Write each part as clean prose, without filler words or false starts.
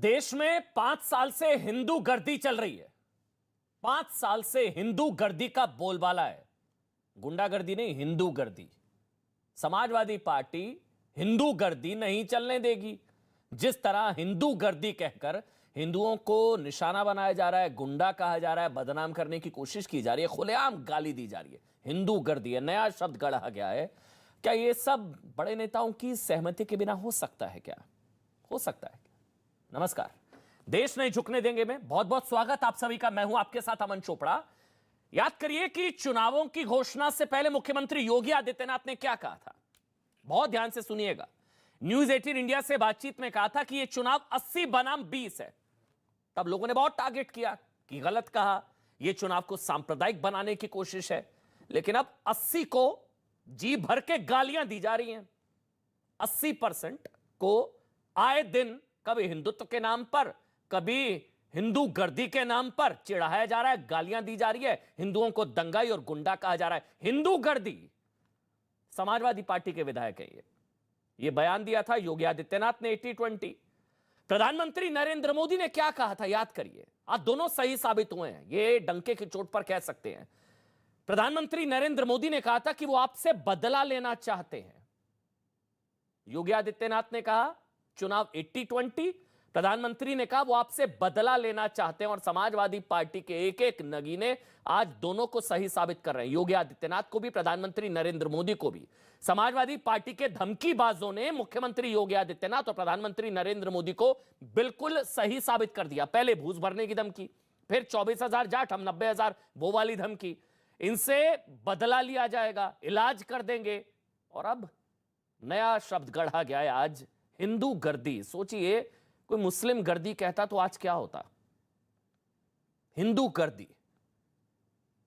देश में 5 साल से हिंदू गर्दी चल रही है। 5 साल से हिंदू गर्दी का बोलबाला है। गुंडागर्दी नहीं, हिंदू गर्दी। समाजवादी पार्टी हिंदू गर्दी नहीं चलने देगी। जिस तरह हिंदू गर्दी कहकर हिंदुओं को निशाना बनाया जा रहा है, गुंडा कहा जा रहा है, बदनाम करने की कोशिश की जा रही है, खुलेआम गाली दी जा रही है, हिंदू गर्दी है, नया शब्द गढ़ा गया है। क्या ये सब बड़े नेताओं की सहमति के बिना हो सकता है? क्या हो सकता है? नमस्कार, देश नहीं झुकने देंगे में बहुत बहुत स्वागत आप सभी का। मैं हूं आपके साथ अमन चोपड़ा। याद करिए कि चुनावों की घोषणा से पहले मुख्यमंत्री योगी आदित्यनाथ ने क्या कहा था, बहुत ध्यान से सुनिएगा। न्यूज 18 इंडिया से बातचीत में कहा था कि यह चुनाव 80 बनाम 20 है। तब लोगों ने बहुत टारगेट किया कि गलत कहा, यह चुनाव को सांप्रदायिक बनाने की कोशिश है। लेकिन अब 80 को जी भर के गालियां दी जा रही हैं। 80% को आए दिन कभी हिंदुत्व के नाम पर, कभी हिंदू गर्दी के नाम पर चिढ़ाया जा रहा है, गालियां दी जा रही है, हिंदुओं को दंगाई और गुंडा कहा जा रहा है। हिंदू गर्दी समाजवादी पार्टी के विधायक हैं। ये बयान दिया था योगी आदित्यनाथ ने 80-20। प्रधानमंत्री नरेंद्र मोदी ने क्या कहा था, याद करिए। आज दोनों सही साबित हुए हैं, ये डंके की चोट पर कह सकते हैं। प्रधानमंत्री नरेंद्र मोदी ने कहा था कि वो आपसे बदला लेना चाहते हैं। योगी आदित्यनाथ ने कहा चुनाव 80-20, प्रधानमंत्री ने कहा वो आपसे बदला लेना चाहते हैं। और समाजवादी पार्टी के एक एक नगीने आज दोनों को सही साबित कर रहे हैं, योगी आदित्यनाथ को भी, प्रधानमंत्री नरेंद्र मोदी को भी। समाजवादी पार्टी के धमकीबाजों ने मुख्यमंत्री योगी आदित्यनाथ और प्रधानमंत्री नरेंद्र मोदी को बिल्कुल सही साबित कर दिया। पहले घूस भरने की धमकी, फिर 24,000 जाट, हम 90,000, वो वाली धमकी। इनसे बदला लिया जाएगा, इलाज कर देंगे। और अब नया शब्द गढ़ा गया है आज, हिंदू गर्दी। सोचिए, कोई मुस्लिम गर्दी कहता तो आज क्या होता? हिंदू गर्दी।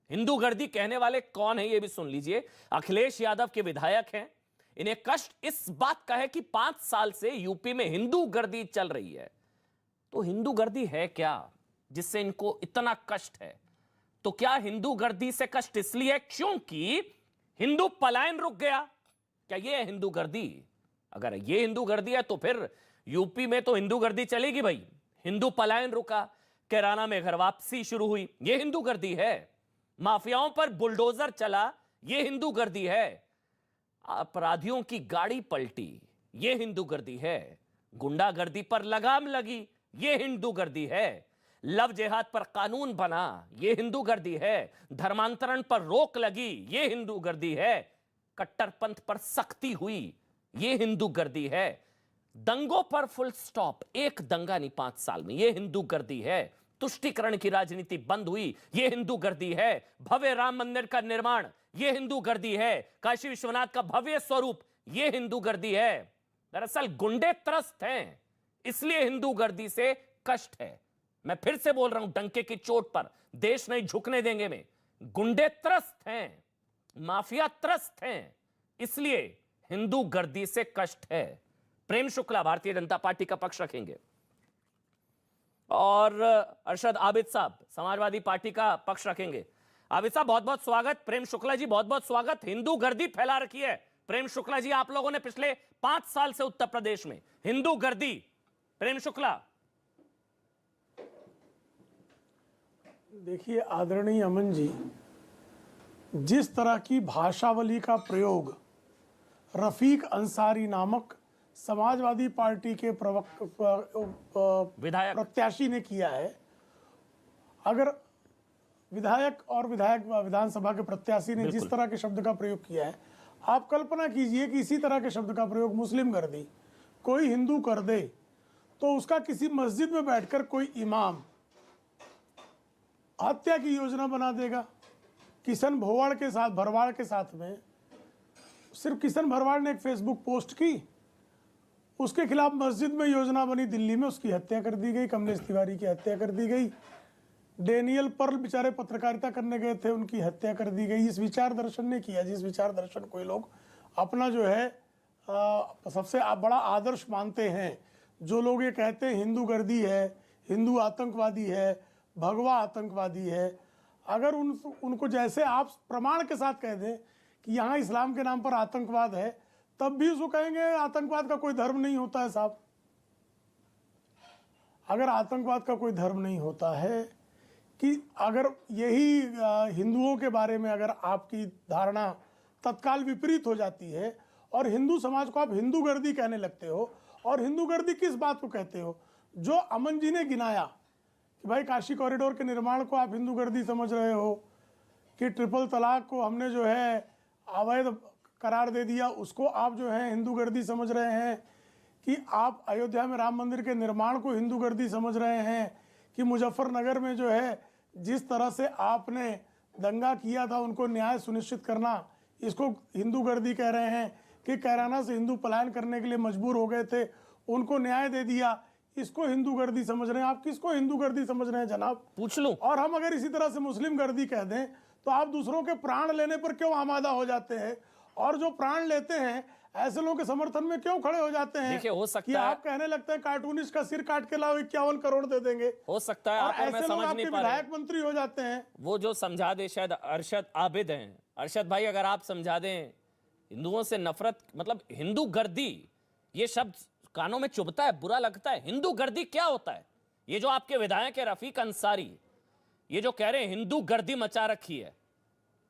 हिंदू गर्दी कहने वाले कौन है, यह भी सुन लीजिए। अखिलेश यादव के विधायक हैं। इन्हें कष्ट इस बात का है कि 5 साल से यूपी में हिंदू गर्दी चल रही है। तो हिंदू गर्दी है क्या जिससे इनको इतना कष्ट है? तो क्या हिंदू गर्दी से कष्ट इसलिए है क्योंकि हिंदू पलायन रुक गया? क्या यह है हिंदू गर्दी? अगर यह हिंदू गर्दी है तो फिर यूपी में तो हिंदू गर्दी चलेगी भाई। हिंदू पलायन रुका, कैराना में घर वापसी शुरू हुई, यह हिंदू गर्दी है। माफियाओं पर बुलडोजर चला, यह हिंदू गर्दी है। अपराधियों की गाड़ी पलटी, यह हिंदू गर्दी है। गुंडागर्दी पर लगाम लगी, यह हिंदू गर्दी है। लव जिहाद पर कानून बना, यह हिंदू गर्दी है। धर्मांतरण पर रोक लगी, यह हिंदू गर्दी है। कट्टरपंथ पर सख्ती हुई, यह हिंदू गर्दी है। दंगों पर फुल स्टॉप, एक दंगा नहीं 5 साल में, यह हिंदू गर्दी है। तुष्टीकरण की राजनीति बंद हुई, यह हिंदू गर्दी है। भव्य राम मंदिर का निर्माण, यह हिंदू गर्दी है। काशी विश्वनाथ का भव्य स्वरूप, यह हिंदू गर्दी है। दरअसल गुंडे त्रस्त हैं, इसलिए हिंदू गर्दी से कष्ट है। मैं फिर से बोल रहा हूं डंके की चोट पर, देश नहीं झुकने देंगे में। गुंडे त्रस्त हैं, माफिया त्रस्त हैं, इसलिए हिंदू गर्दी से कष्ट है। प्रेम शुक्ला भारतीय जनता पार्टी का पक्ष रखेंगे और अरशद आबिद साहब समाजवादी पार्टी का पक्ष रखेंगे। आबिद साहब बहुत बहुत स्वागत, प्रेम शुक्ला जी बहुत बहुत स्वागत। हिंदू गर्दी फैला रखी है प्रेम शुक्ला जी आप लोगों ने पिछले 5 साल से उत्तर प्रदेश में, हिंदू गर्दी। प्रेम शुक्ला। देखिए आदरणीय अमन जी, जिस तरह की भाषावली का प्रयोग रफीक अंसारी नामक समाजवादी पार्टी के प्रत्याशी ने किया है, अगर विधायक और विधानसभा के प्रत्याशी ने जिस तरह के शब्द का प्रयोग किया है, आप कल्पना कीजिए कि इसी तरह के शब्द का प्रयोग मुस्लिम कर दे, कोई हिंदू कर दे, तो उसका किसी मस्जिद में बैठकर कोई इमाम हत्या की योजना बना देगा। किशन भरवाड़ के साथ में सिर्फ किशन भरवाड़ ने एक फेसबुक पोस्ट की, उसके खिलाफ मस्जिद में योजना बनी, दिल्ली में उसकी हत्या कर दी गई, कमलेश तिवारी की हत्या कर दी गई। डेनियल पर्ल बेचारे पत्रकारिता करने गए थे, उनकी हत्या कर दी गई। इस विचार दर्शन ने किया, जिस विचार दर्शन को ये लोग अपना जो है सबसे बड़ा आदर्श मानते हैं। जो लोग ये कहते हैं हिंदू गर्दी है, हिंदू आतंकवादी है, भगवा आतंकवादी है, अगर उनको जैसे आप प्रमाण के साथ कह दें कि यहाँ इस्लाम के नाम पर आतंकवाद है, तब भी उसको कहेंगे आतंकवाद का कोई धर्म नहीं होता है साहब। अगर आतंकवाद का कोई धर्म नहीं होता है कि अगर यही हिंदुओं के बारे में अगर आपकी धारणा तत्काल विपरीत हो जाती है और हिंदू समाज को आप हिंदू गर्दी कहने लगते हो, और हिंदू गर्दी किस बात को कहते हो? जो अमन जी ने गिनाया कि भाई काशी कॉरिडोर के निर्माण को आप हिंदू गर्दी समझ रहे हो, कि ट्रिपल तलाक को हमने जो है अवैध करार दे दिया उसको आप जो है हिंदू गर्दी समझ रहे हैं, कि आप अयोध्या में राम मंदिर के निर्माण को हिंदू गर्दी समझ रहे हैं, कि मुजफ्फरनगर में जो है जिस तरह से आपने दंगा किया था उनको न्याय सुनिश्चित करना, इसको हिंदू गर्दी कह रहे हैं, कि कैराना से हिंदू पलायन करने के लिए मजबूर हो गए थे उनको न्याय दे दिया, इसको हिंदू गर्दी समझ रहे हैं। आप किसको हिंदू गर्दी समझ रहे हैं जनाब? पूछ लूं। और हम अगर इसी तरह से मुस्लिम गर्दी कह दें तो आप दूसरों के प्राण लेने पर क्यों आमादा हो जाते हैं, और जो प्राण लेते हैं ऐसे लोगों के समर्थन में क्यों खड़े हो जाते हैं? देखिए, हो सकता कि है आप कहने लगते हैं कार्टूनिस्ट का सिर काट के लाओ 51 करोड़ दे देंगे, हो सकता है और आप और मैं ऐसे लोग समझ आपके नहीं पा रहे। विधायक मंत्री हो जाते हैं। वो जो समझा दे शायद अरशद आबिद हैं। अरशद भाई, अगर आप समझा दें, हिंदुओं से नफरत, मतलब हिंदू गर्दी, ये शब्द कानों में चुभता है, बुरा लगता है। हिंदू गर्दी क्या होता है? ये जो आपके विधायक है रफीक अंसारी, ये जो कह रहे हैं हिंदू गर्दी मचा रखी है,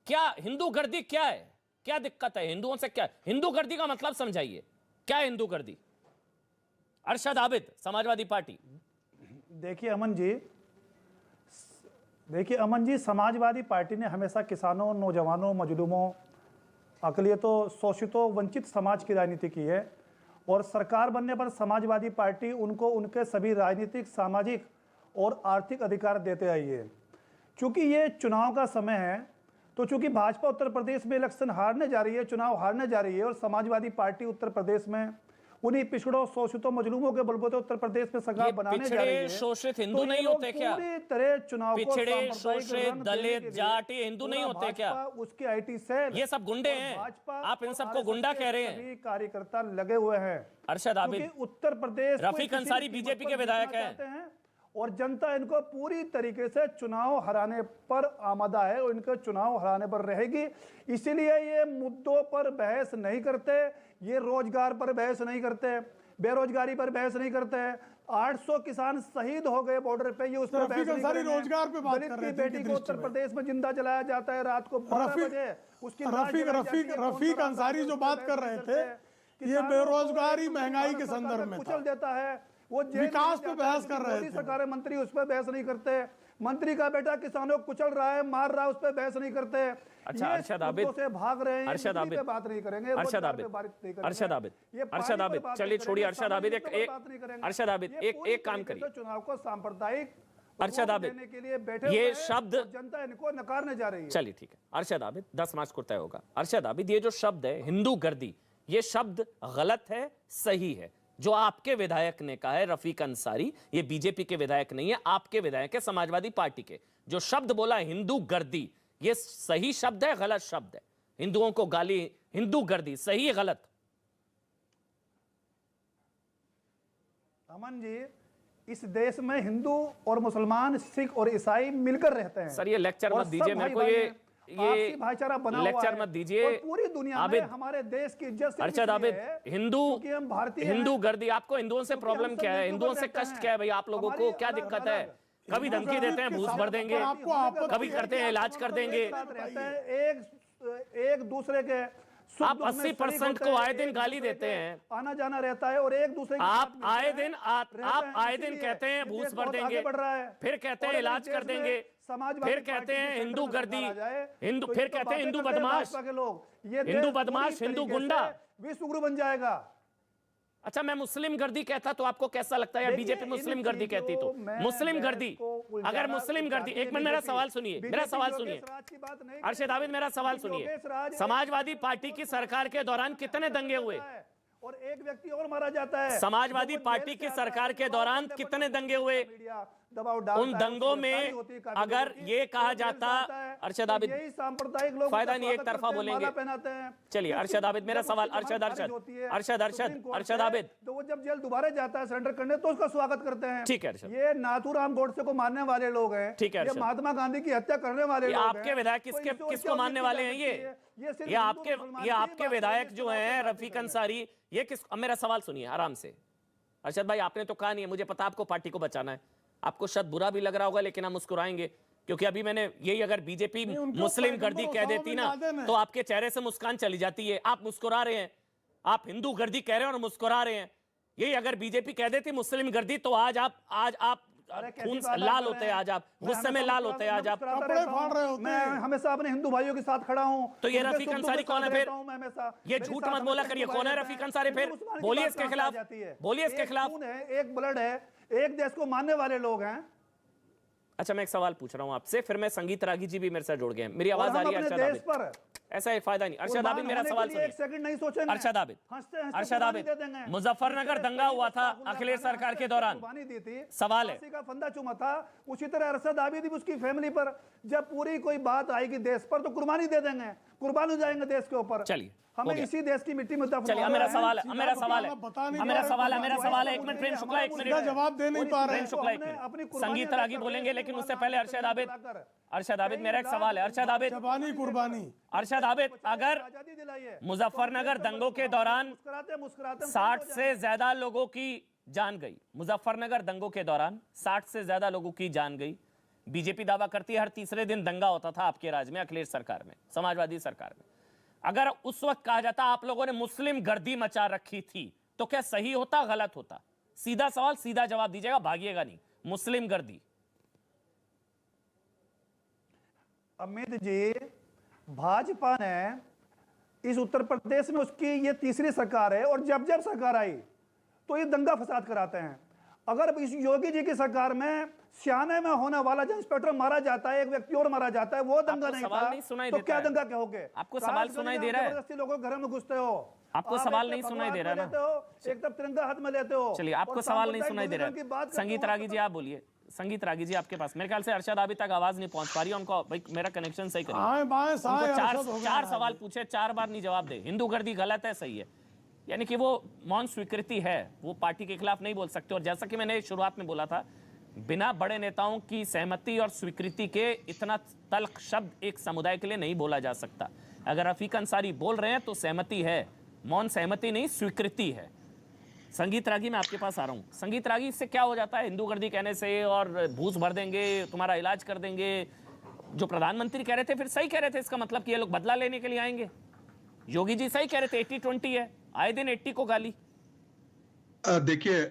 क्या हिंदू गर्दी क्या है? क्या दिक्कत है हिंदुओं से? क्या हिंदू गर्दी का मतलब समझाइए, क्या है हिंदू गर्दी? अरशद आबिद, समाजवादी पार्टी। देखिए अमन जी, समाजवादी पार्टी ने हमेशा किसानों, नौजवानों, मजलूमों, अकलियतों, शोषितों, वंचित समाज की राजनीति की है, और सरकार बनने पर समाजवादी पार्टी उनको उनके सभी राजनीतिक, सामाजिक और आर्थिक अधिकार देते आई है। चूंकि ये चुनाव का समय है, तो चूंकि भाजपा उत्तर प्रदेश में इलेक्शन हारने जा रही है, चुनाव हारने जा रही है, और समाजवादी पार्टी उत्तर प्रदेश में उन्हीं पिछड़ों, शोषितों, मजलूमों के बलबूते उत्तर प्रदेश में सरकार बनाने जा रही है। शोषित हिंदू तो नहीं होते क्या? पूरी तरह चुनाव को पिछड़े, सांप्रदायिक शोषित, रंग देने दलित, के लिए जाट, ये हिंदू नहीं पूरा होते क्या? भाजपा, उसके आईटी सेल, ये सब गुंडे और हैं। भाजपा आप इन और सबको RSS गुंडा के कह रहे हैं। सभी कार्यकर्ता लगे हुए हैं। अरशद आबिद, क्योंकि उत्तर प्रदेश को रफीक किसी भी अंसारी कीमत बीजेपी पर के विधायक जीतना हैं। चाहते हैं, और जनता इनको पूरी तरीके से चुनाव हराने पर आमादा है, और इनको चुनाव हराने पर रहेगी। इसीलिए ये मुद्दों पर बहस नहीं करते, ये रोजगार पर बहस नहीं करते, बेरोजगारी पर बहस नहीं करते। 800 किसान शहीद हो गए बॉर्डर पे, ये उस पर बहस नहीं करेंगे। रोजगार पे बात दलित कर की रहे थे बेटी को उत्तर प्रदेश में जिंदा जलाया जाता है रात को 12 बजे, उसकी रफीक अंसारी जो बात कर रहे थे, ये बेरोजगारी, महंगाई के संदर्भ में कुचल देता है। वो विकास पे बहस कर रहे थे। सरकार मंत्री उस पर बहस नहीं करते। मंत्री का बेटा किसानों को कुचल रहा है, मार रहा है, उस पर बहस नहीं करते। अच्छा, अरशद आबिद से भाग रहे हैं, अरशद आबिद बात नहीं करेंगे, अरशद आबिद, अरशद आबिद, चलिए छोड़िए अरशद आबिद, अरशद आबिद, एक काम करिए, चुनाव को सांप्रदायिक अरशद आबिद, के लिए बैठे ये हुए हैं, शब्द और जनता इनको नकारने जा रही है। चलिए ठीक है अरशद आबिद, 10 मार्च को तय होगा। अरशद आबिद, ये जो शब्द है हिंदू गर्दी, ये शब्द गलत है, सही है? जो आपके विधायक ने कहा है रफीक अंसारी, ये बीजेपी के विधायक नहीं है, आपके विधायक है समाजवादी पार्टी के, जो शब्द बोला हिंदू गर्दी, ये सही शब्द है, गलत शब्द है? हिंदुओं को गाली, हिंदू गर्दी, सही है गलत? अमन जी, इस देश में हिंदू और मुसलमान, सिख और ईसाई मिलकर रहते हैं। सर ये लेक्चर मत दीजिए मेरे को, ये भाईचारा बना हुआ लेक्चर है। मत दीजिए। और पूरी दुनिया में हमारे देश की इज्जत सिर्फ अरशद आबिद, इसलिए है हिंदू, क्योंकि हम भारतीय हिंदू हैं। गर्दी, आपको हिंदुओं से प्रॉब्लम हम क्या है? सब हिंदुओं से मिलकर कष्ट रहते क्या है भाई? आप लोगों को हमारी क्या अलग दिक्कत है? अलग कभी धमकी देते हैं भूस भर देंगे, कभी करते हैं इलाज कर देंगे। एक दूसरे के आप 80% को आए दिन गाली देते हैं, आना जाना रहता है, और एक दूसरे आप आए दिन कहते हैं भूस भर देंगे, फिर कहते हैं इलाज कर देंगे, फिर कहते हैं हिंदू गर्दी, हिंदू, फिर कहते हैं हिंदू बदमाश, हिंदू बदमाश, हिंदू गुंडा, विश्व गुरु बन जाएगा। अच्छा, मैं मुस्लिम गर्दी कहता तो आपको कैसा लगता है? या बीजेपी मुस्लिम गर्दी कहती तो? मुस्लिम गर्दी, अगर मुस्लिम गर्दी, एक मिनट मेरा सवाल सुनिए, मेरा सवाल सुनिए अरशद आबिद, मेरा सवाल सुनिए। समाजवादी पार्टी की सरकार के दौरान कितने दंगे हुए? और एक व्यक्ति और मारा जाता है। समाजवादी पार्टी की सरकार के दौरान कितने दंगे हुए? उन दंगों में अगर ये कहा जाता, अरशद आबिद, सांप्रदायिक लोग फायदा नहीं, एक तरफा बोलेंगे। चलिए अरशद आबिद, मेरा सवाल, अरशद आबिद, तो वो जब जेल दोबारा जाता है सरेंडर करने, तो उसका स्वागत करते हैं। ठीक है अरशद, ये नाथूराम गोडसे को मारने वाले लोग हैं। ठीक है, ये महात्मा गांधी की हत्या करने वाले लोग हैं। आपके विधायक किसको मानने वाले हैं? ये आपके विधायक जो हैं रफीक अंसारी, ये किस, अब मेरा सवाल सुनिए आराम से, अरशद भाई आपने तो कहा नहीं है, मुझे पता आपको पार्टी को बचाना है, आपको शायद बुरा भी लग रहा होगा लेकिन हम मुस्कुराएंगे क्योंकि अभी मैंने यही, अगर बीजेपी मुस्लिम गर्दी कह देती ना तो आपके चेहरे से मुस्कान चली जाती है। आप मुस्कुरा रहे हैं, आप हिंदू गर्दी कह रहे हैं और मुस्कुरा रहे हैं। यही अगर बीजेपी कह देती मुस्लिम गर्दी तो आज आप खून लाल होते हैं, आज आप गुस्से में लाल होते हैं, आज आप कपड़े फाड़ रहे होते मैं हमेशा अपने हिंदू भाइयों के साथ खड़ा हूं। तो ये रफीक अंसारी कौन है फिर? ये झूठ मत बोला करिए, कौन है रफीक अंसारी फिर? बोलिए इसके खिलाफ, बोलिए इसके खिलाफ। एक ब्लड है, एक देश को मानने वाले लोग हैं। अच्छा मैं एक सवाल पूछ रहा हूं आपसे, फिर मैं संगीत रागी जी भी मेरे साथ जुड़ गए हैं, मेरी आवाज आ रही है अरशद आबिद? ऐसा है, फायदा नहीं। अरशद आबिद मेरा सवाल सुनिए, एक सेकंड नहीं सोचेंगे। अरशद आबिद मुजफ्फरनगर दंगा हुआ था अखिलेश सरकार के दौरान, सवाल है का फंदा चुमा था, उसी तरह अरशद आबिद भी उसकी फैमिली पर जब पूरी कोई बात आएगी देश पर तो कुर्बानी दे देंगे, कुर्बान हो जाएंगे देश के ऊपर। चलिए हमें इसी देश की मिट्टी में दफन। चलिए मेरा सवाल है, मेरा सवाल है, एक मिनट प्रेम शुक्ला, एक मिनट जवाब दे नहीं पा रहे प्रेम शुक्ला, एक मिनट संगीत रागी बोलेंगे लेकिन उससे पहले अरशद आबिद मेरा एक सवाल है। अरशद आबिद अगर मुजफ्फरनगर दंगों के दौरान 60 से ज्यादा लोगों की जान गई, मुजफ्फरनगर दंगों के दौरान 60 से ज्यादा लोगों की जान गई, बीजेपी दावा करती है हर तीसरे दिन दंगा होता था आपके राज्य में, अखिलेश सरकार में, समाजवादी सरकार में, अगर उस वक्त कहा जाता आप लोगों ने मुस्लिम गर्दी मचा रखी थी तो क्या सही होता गलत होता? सीधा सवाल, सीधा जवाब दीजिएगा, भागिएगा नहीं। मुस्लिम गर्दी। अमित जी, भाजपा ने इस उत्तर प्रदेश में उसकी ये तीसरी सरकार है और जब जब सरकार आई तो ये दंगा फसाद कराते हैं। अगर इस योगी जी की सरकार में सियाने में होने वाला जो इंस्पेक्टर मारा जाता है, एक व्यक्ति और मारा जाता है, वो दंगा नहीं था तो क्या दंगा कहोगे? आपको सवाल सुनाई दे रहा है? जबरदस्ती लोगों के घर में घुसते हो, आपको सवाल नहीं सुनाई दे रहा ना? एक तरफ तिरंगा हाथ में लेते हो। चलिए आपको सवाल नहीं सुनाई दे रहा है। संगीत रागी जी आप बोलिए, संगीत रागी जी आपके पास मेरे ख्याल से अरशद आबिद तक आवाज नहीं पहुंच पा रही है, उनको भाई मेरा कनेक्शन सही करिए। चार सवाल पूछे, 4 बार नहीं जवाब दे। हिंदू गर्दी गलत है, सही है, यानी कि वो मौन स्वीकृति है, वो पार्टी के खिलाफ नहीं बोल सकते। और जैसा कि मैंने शुरुआत में बोला था, बिना बड़े नेताओं की सहमति और स्वीकृति के इतना तल्ख शब्द एक समुदाय के लिए नहीं बोला जा सकता। अगर रफीक अंसारी बोल रहे हैं तो सहमति है, मौन सहमति नहीं स्वीकृति है। संगीत रागी मैं आपके पास आ रहा हूं। संगीत रागी, इससे क्या हो जाता है हिंदू गर्दी कहने से, और भूस भर देंगे, तुम्हारा इलाज कर देंगे, जो प्रधानमंत्री कह रहे थे फिर सही कह रहे थे, इसका मतलब कि ये लोग बदला लेने के लिए आएंगे। योगी जी सही कह रहे थे 80-20 है, आए दिन 80 को गाली। देखिए,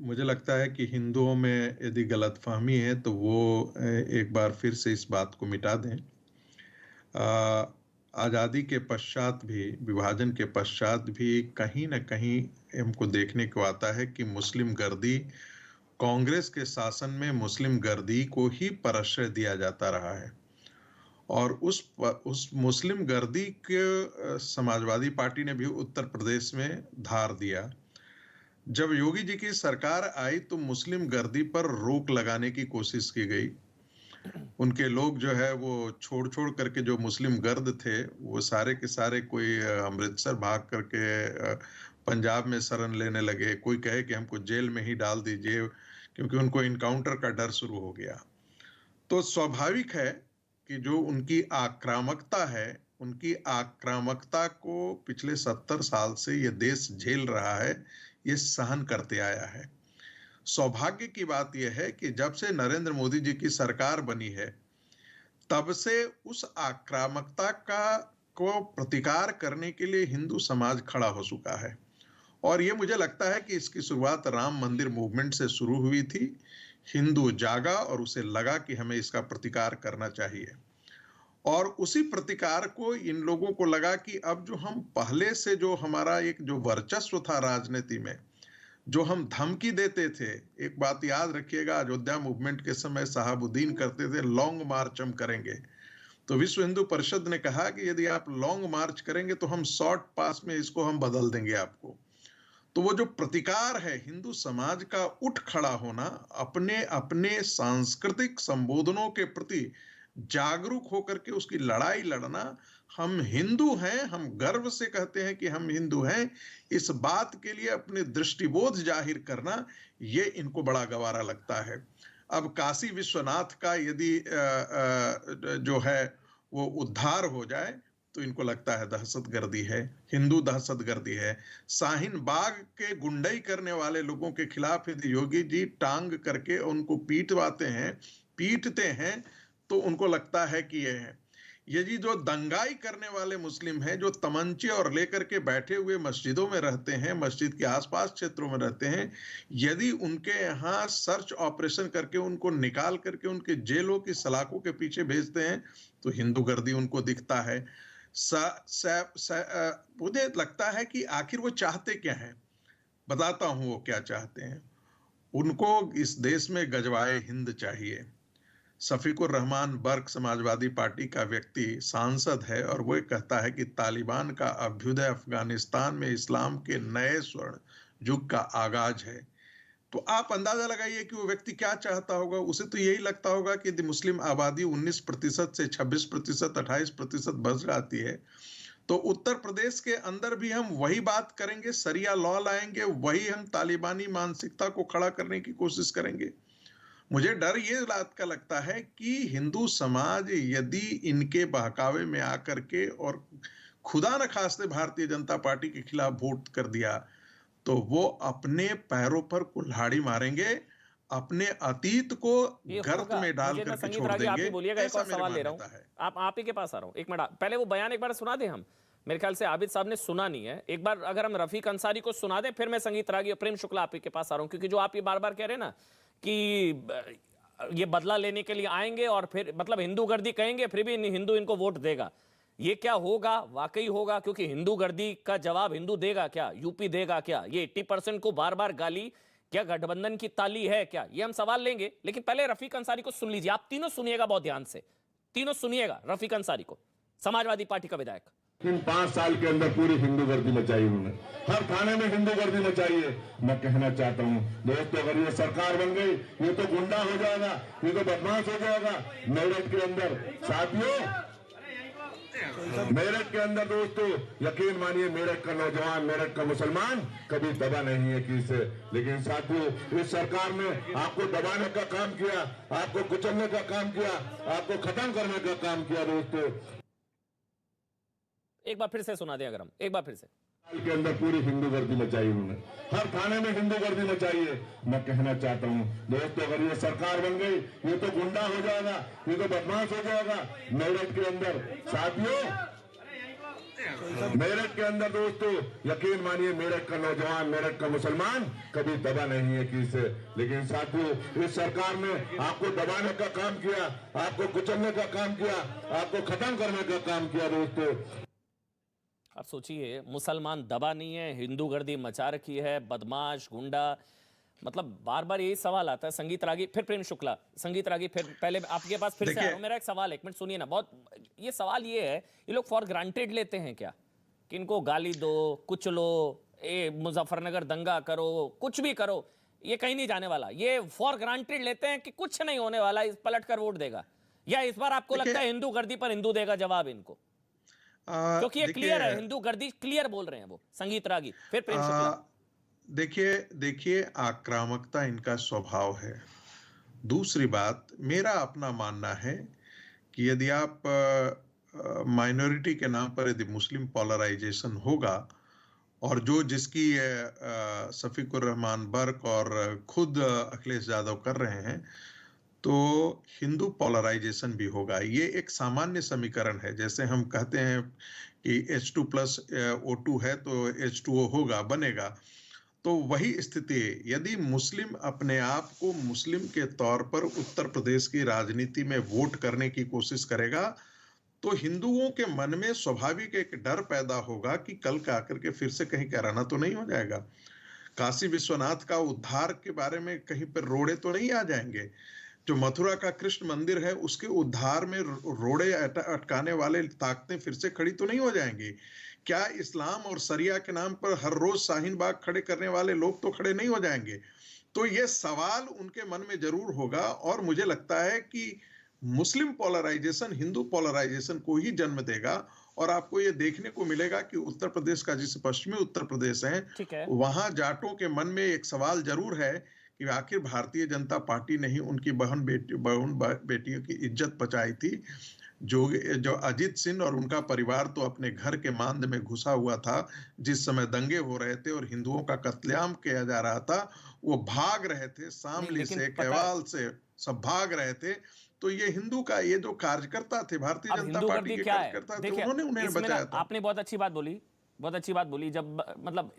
मुझे लगता है कि हिंदुओं में यदि गलतफहमी है तो वो एक बार फिर से इस बात को मिटा दें। आज़ादी के पश्चात भी, विभाजन के पश्चात भी कहीं न कहीं हमको देखने को आता है कि मुस्लिम गर्दी, कांग्रेस के शासन में मुस्लिम गर्दी को ही प्रश्रय दिया जाता रहा है और उस मुस्लिम गर्दी के समाजवादी पार्टी ने भी उत्तर प्रदेश में धार दिया। जब योगी जी की सरकार आई तो मुस्लिम गर्दी पर रोक लगाने की कोशिश की गई। उनके लोग जो है वो छोड़ करके, जो मुस्लिम गर्द थे वो सारे के सारे, कोई अमृतसर भाग करके पंजाब में शरण लेने लगे, कोई कहे कि हमको जेल में ही डाल दीजिए, क्योंकि उनको इनकाउंटर का डर शुरू हो गया। तो स्वाभाविक है कि जो उनकी आक्रामकता है, उनकी आक्रामकता को पिछले 70 साल से ये देश झेल रहा है, ये सहन करते आया है। सौभाग्य की बात यह है कि जब से नरेंद्र मोदी जी की सरकार बनी है तब से उस आक्रामकता को प्रतिकार करने के लिए हिंदू समाज खड़ा हो चुका है। और ये मुझे लगता है कि इसकी शुरुआत राम मंदिर मूवमेंट से शुरू हुई थी। हिंदू जागा और उसे लगा कि हमें इसका प्रतिकार करना चाहिए, और उसी प्रतिकार को इन लोगों को लगा कि अब जो हम पहले से, जो हमारा एक जो वर्चस्व था राजनीति में, जो हम धमकी देते थे, एक बात याद रखिएगा, अयोध्या मूवमेंट के समय साहबुद्दीन करते थे लॉन्ग मार्च हम करेंगे, तो विश्व हिंदू परिषद ने कहा कि यदि आप लॉन्ग मार्च करेंगे तो हम शॉर्ट पास में इसको हम बदल देंगे आपको। तो वो जो प्रतिकार है, हिंदू समाज का उठ खड़ा होना, अपने अपने सांस्कृतिक संबोधनों के प्रति जागरूक होकर के उसकी लड़ाई लड़ना, हम हिंदू हैं, हम गर्व से कहते हैं कि हम हिंदू हैं, इस बात के लिए अपने दृष्टिबोध जाहिर करना, ये इनको बड़ा गवारा लगता है। अब काशी विश्वनाथ का यदि जो है वो उद्धार हो जाए, तो इनको लगता है दहशतगर्दी है, हिंदू दहशतगर्दी है। शाहीन बाग के गुंडई करने वाले लोगों के खिलाफ यदि योगी जी टांग करके उनको पीटते हैं तो उनको लगता है कि ये जी जो दंगाई करने वाले मुस्लिम हैं, जो तमंचे और लेकर के बैठे हुए मस्जिदों में रहते हैं, मस्जिद के आसपास क्षेत्रों में रहते हैं, यदि उनके यहाँ सर्च ऑपरेशन करके उनको निकाल करके उनके जेलों की सलाखों के पीछे भेजते हैं तो हिंदू गर्दी उनको दिखता है। मुझे लगता है कि आखिर वो चाहते क्या है, बताता हूं वो क्या चाहते हैं। उनको इस देश में गजवाए हिंद चाहिए। शफीकुर रहमान बर्क समाजवादी पार्टी का व्यक्ति सांसद है और वो कहता है कि तालिबान का अभ्युदय अफगानिस्तान में इस्लाम के नए स्वर्ण युग का आगाज है। तो आप अंदाजा लगाइए कि वो व्यक्ति क्या चाहता होगा। उसे तो यही लगता होगा कि यदि मुस्लिम आबादी 19% से 26%, 28% बढ़ जाती है तो उत्तर प्रदेश के अंदर भी हम वही बात करेंगे, सरिया लॉ लाएंगे, वही हम तालिबानी मानसिकता को खड़ा करने की कोशिश करेंगे। मुझे डर ये बात का लगता है कि हिंदू समाज यदि इनके बहकावे में आकर के और खुदा न खास्ते भारतीय जनता पार्टी के खिलाफ वोट कर दिया तो वो अपने पैरों पर कुल्हाड़ी मारेंगे, अपने अतीत को गर्त में डाल करके छोड़ देंगे। बोलिएगा, एक और सवाल ले रहा हूं, आप ही के पास आ रहा हूं। एक मिनट पहले वो बयान एक बार सुना दें हम। मेरे ख्याल से आबिद साहब ने सुना नहीं है। एक बार अगर हम रफीक अंसारी को सुना दें, फिर मैं संगीत रागी और प्रेम शुक्ला आप ही के पास आ रहा हूं, क्योंकि जो आप ये बार बार कह रहे हैं ना कि ये बदला लेने के लिए आएंगे और फिर मतलब हिंदू गर्दी कहेंगे फिर भी हिंदू इनको वोट देगा, ये क्या होगा? वाकई होगा? क्योंकि हिंदू गर्दी का जवाब हिंदू देगा क्या? यूपी देगा क्या? ये 80% को बार बार गाली क्या गठबंधन की ताली है क्या? ये हम सवाल लेंगे, लेकिन पहले रफीक अंसारी को सुन लीजिए। आप तीनों सुनिएगा बहुत ध्यान से, तीनों सुनिएगा रफीक अंसारी को, समाजवादी पार्टी का विधायक। इन 5 साल के अंदर पूरी हिंदू गर्दी मचाई उन्होंने, हर थाने में हिंदू गर्दी मचाई है। मैं कहना चाहता हूँ दोस्तों, अगर ये सरकार बन गई ये तो गुंडा हो जाएगा, ये तो बदमाश हो जाएगा। मेरठ के अंदर साथियों, मेरठ के अंदर दोस्तों यकीन मानिए मेरठ का नौजवान, मेरठ का मुसलमान कभी दबा नहीं है किसी से। लेकिन साथियों इस सरकार ने आपको दबाने का काम किया, आपको कुचलने का काम किया, आपको खत्म करने का काम किया। दोस्तों एक बार फिर से सुना दें, अगर हम एक बार फिर से। के अंदर पूरी हिंदू गर्दी मचाई उन्होंने, हर थाने में हिंदू गर्दी मचाई है। मैं कहना चाहता हूँ दोस्तों, अगर ये सरकार बन गई ये तो गुंडा हो जाएगा, ये तो बदमाश हो जाएगा। मेरठ के अंदर साथियों, मेरठ के अंदर दोस्तों यकीन मानिए मेरठ का नौजवान, मेरठ का मुसलमान कभी दबा नहीं है किसी से। लेकिन साथियों इस सरकार ने आपको दबाने का काम किया, आपको कुचलने का काम किया, आपको खत्म करने का काम किया। दोस्तों आप सोचिए, मुसलमान दबा नहीं है, हिंदू गर्दी मचा रखी है, बदमाश गुंडा, मतलब बार बार यही सवाल आता है। संगीत रागी फिर प्रेम शुक्ला, संगीत रागी फिर पहले आपके पास फिर से आ रहा हूं। मेरा एक सवाल, एक मिनट सुनिए ना, बहुत ये सवाल ये है, ये लोग फॉर ग्रांटेड लेते हैं क्या कि इनको गाली दो, कुछ लो, मुजफ्फरनगर दंगा करो, कुछ भी करो, ये कहीं नहीं जाने वाला, ये फॉर ग्रांटेड लेते हैं कि कुछ नहीं होने वाला, इस पलट कर वोट देगा? या इस बार आपको लगता है हिंदू गर्दी पर हिंदू देगा जवाब इनको? क्योंकि ये क्लियर है, हिंदू गर्दी क्लियर बोल रहे हैं वो। संगीत रागी फिर प्रेम शुक्ला। देखिए आक्रामकता इनका स्वभाव है। दूसरी बात, मेरा अपना मानना है कि यदि आप माइनॉरिटी के नाम पर यदि मुस्लिम पोलराइजेशन होगा और जो जिसकी शफीकुर रहमान बर्क और खुद अखिलेश यादव कर रहे हैं, तो हिंदू पोलराइजेशन भी होगा। ये एक सामान्य समीकरण है। जैसे हम कहते हैं कि H2+O2 है तो H2O होगा, बनेगा, तो वही स्थिति है। यदि मुस्लिम अपने आप को मुस्लिम के तौर पर उत्तर प्रदेश की राजनीति में वोट करने की कोशिश करेगा तो हिंदुओं के मन में स्वाभाविक एक डर पैदा होगा कि कल का आकर के फिर से कहीं कैराना तो नहीं हो जाएगा। काशी विश्वनाथ का उद्धार के बारे में कहीं पर रोड़े तो नहीं आ जाएंगे। जो मथुरा का कृष्ण मंदिर है उसके उद्धार में रोड़े अटकाने वाले ताकतें फिर से खड़ी तो नहीं हो जाएंगी। क्या इस्लाम और सरिया के नाम पर हर रोज शाहीन बाग खड़े करने वाले लोग तो खड़े नहीं हो जाएंगे? तो ये सवाल उनके मन में जरूर होगा और मुझे लगता है कि मुस्लिम पोलराइजेशन हिंदू पोलराइजेशन को ही जन्म देगा। और आपको ये देखने को मिलेगा कि उत्तर प्रदेश का, जिस पश्चिमी उत्तर प्रदेश है, वहां जाटों के मन में एक सवाल जरूर है कि आखिर भारतीय जनता पार्टी ने ही उनकी बहन बेटियों की इज्जत बचाई थी। जो अजीत सिंह और उनका परिवार तो अपने घर के मांद में घुसा हुआ था जिस समय दंगे हो रहे थे और हिंदुओं का कत्लेआम किया जा रहा था। वो भाग रहे थे, शामली लेकिन से, पता है- केवाल से, सब भाग रहे थे। तो ये हिंदू का, ये जो कार्यकर्ता थे, भारतीय अब जनता हिंदू पार्टी गर्दी के क्या है? कार्यकर्ता थे, देखिए, उन्होंने उन्हें इसमें ना बचाया था। आपने बहुत अच्छी बात बोली, बहुत अच्छी बात बोली। जब मतलब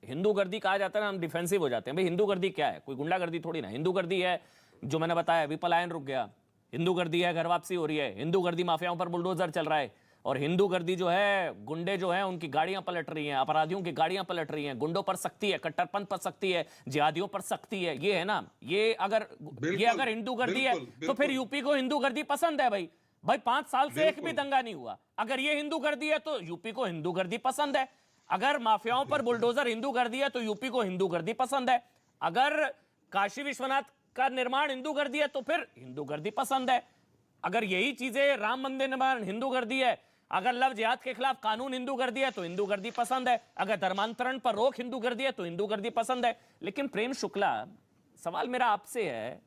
हिंदू गर्दी कहा जाता है ना, हम डिफेंसिव हो जाते हैं। भाई हिंदू गर्दी क्या है? कोई गुंडा गर्दी थोड़ी ना। हिंदू गर्दी है जो मैंने बताया, विपलायन रुक गया। हिंदू गर्दी है घर वापसी हो रही है। हिंदू गर्दी माफियाओं पर बुलडोजर चल रहा है। और हिंदू गर्दी जो है, गुंडे जो है उनकी गाड़ियां पलट रही हैं, अपराधियों की गाड़ियां पलट रही हैं, गुंडों पर सख्ती है, कट्टरपंथ पर सख्ती है, जिहादियों पर सख्ती है। ये है ना, ये अगर हिंदू गर्दी है तो फिर यूपी को हिंदू गर्दी पसंद है। भाई 5 साल से एक भी दंगा नहीं हुआ। अगर ये हिंदू गर्दी है तो यूपी को हिंदू गर्दी पसंद है। अगर माफियाओं पर बुलडोजर हिंदू गर्दी है तो यूपी को हिंदू गर्दी पसंद है। अगर काशी विश्वनाथ का निर्माण हिंदू गर्दी है तो फिर हिंदू गर्दी पसंद है। अगर यही चीजें राम मंदिर निर्माण हिंदू गर्दी है, अगर लव जिहाद के खिलाफ कानून हिंदू गर्दी है तो हिंदू गर्दी पसंद है। अगर धर्मांतरण पर रोक हिंदू गर्दी है तो हिंदू गर्दी पसंद है। लेकिन प्रेम शुक्ला, सवाल मेरा आपसे है,